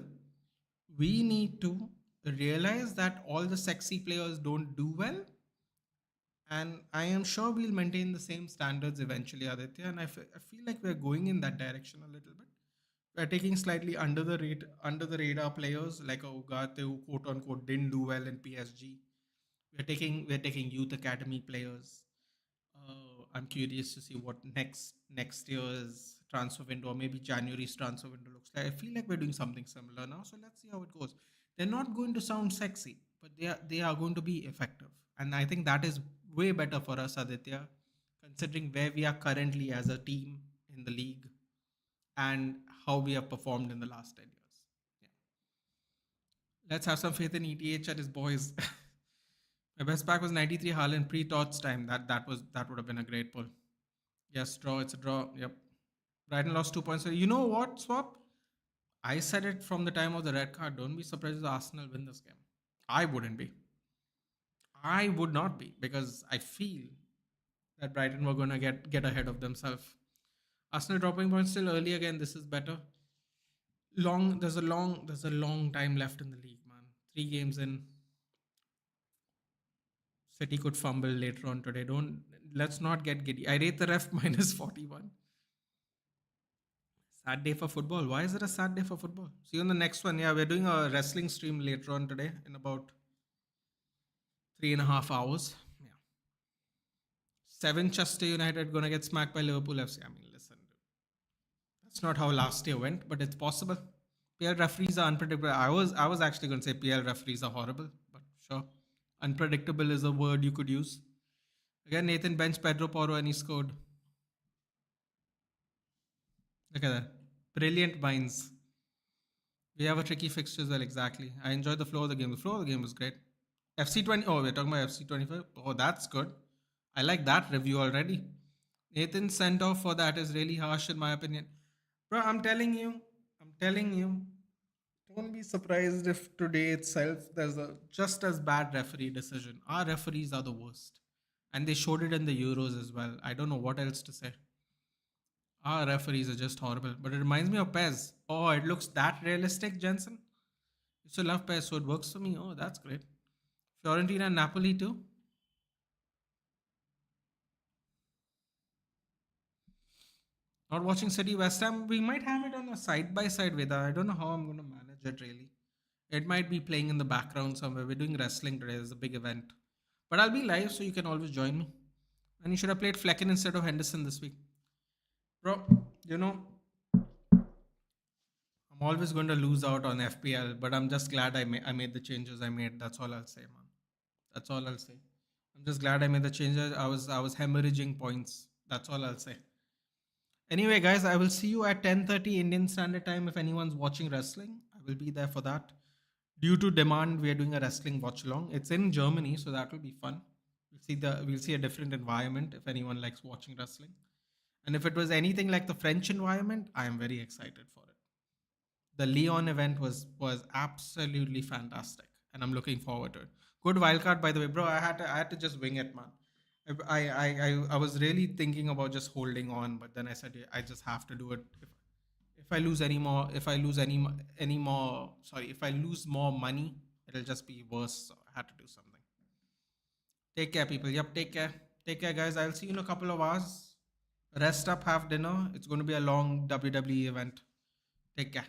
We need to realize that all the sexy players don't do well. And I am sure we'll maintain the same standards eventually, Aditya. And I feel like we're going in that direction a little bit. We're taking slightly under the radar players like Ugarte, who quote unquote didn't do well in PSG. We're taking youth academy players. I'm curious to see what next year's transfer window or maybe January's transfer window looks like. I feel like we're doing something similar now, so let's see how it goes. They're not going to sound sexy, but they are going to be effective, and I think that is way better for us, Aditya, considering where we are currently as a team in the league and how we have performed in the last 10 years. Yeah, let's have some faith in ETH and his boys. My best pack was 93 Haaland pre-Tots time. That would have been a great pull. Yes, draw. It's a draw. Yep. Brighton lost 2 points. So you know what, Swap? I said it from the time of the red card. Don't be surprised if Arsenal win this game. I wouldn't be. I would not be because I feel that Brighton were gonna get ahead of themselves. Arsenal dropping points still early again. This is better. There's a long time left in the league, man. 3 games in. City could fumble later on today. Don't Let's not get giddy. I rate the ref minus 41. Sad day for football. Why is it a sad day for football? See you on the next one. Yeah, we're doing a wrestling stream later on today in about 3.5 hours. Yeah. 7 Chester United gonna get smacked by Liverpool FC. I mean, listen, that's not how last year went, but it's possible. PL referees are unpredictable. I was actually gonna say PL referees are horrible, but sure. Unpredictable is a word you could use. Again, Nathan benched Pedro Porro and he scored. Look at that. Brilliant minds. We have a tricky fixture as well, exactly. I enjoyed the flow of the game. The flow of the game was great. FC20. Oh, we're talking about FC25. Oh, that's good. I like that review already. Nathan's sent off for that is really harsh, in my opinion. Bro, I'm telling you, don't be surprised if today itself there's a just as bad referee decision. Our referees are the worst. And they showed it in the Euros as well. I don't know what else to say. Our referees are just horrible. But it reminds me of Pez. Oh, it looks that realistic, Jensen. Used to love Pez, so it works for me. Oh, that's great. Fiorentina and Napoli too. Not watching City West Ham. We might have it on a side by side with. I don't know how I'm going to manage it really. It might be playing in the background somewhere. We're doing wrestling today. It's a big event. But I'll be live, so you can always join me. And you should have played Flecken instead of Henderson this week. Bro, you know, I'm always going to lose out on FPL, but I'm just glad I made the changes I made. That's all I'll say, man. That's all I'll say. I'm just glad I made the changes. I was hemorrhaging points. That's all I'll say. Anyway, guys, I will see you at 10:30 Indian Standard Time. If anyone's watching wrestling, I will be there for that. Due to demand, we are doing a wrestling watch along. It's in Germany, so that will be fun. We'll see a different environment if anyone likes watching wrestling. And if it was anything like the French environment, I am very excited for it. The Leon event was absolutely fantastic, and I'm looking forward to it. Good wildcard, by the way, bro. I had to just wing it, man. I was really thinking about just holding on, but then I said I just have to do it. If I lose any more, if I lose any more, sorry, if I lose more money, it'll just be worse. So I had to do something. Take care, people. Yep, take care, guys. I'll see you in a couple of hours. Rest up, have dinner. It's going to be a long WWE event. Take care.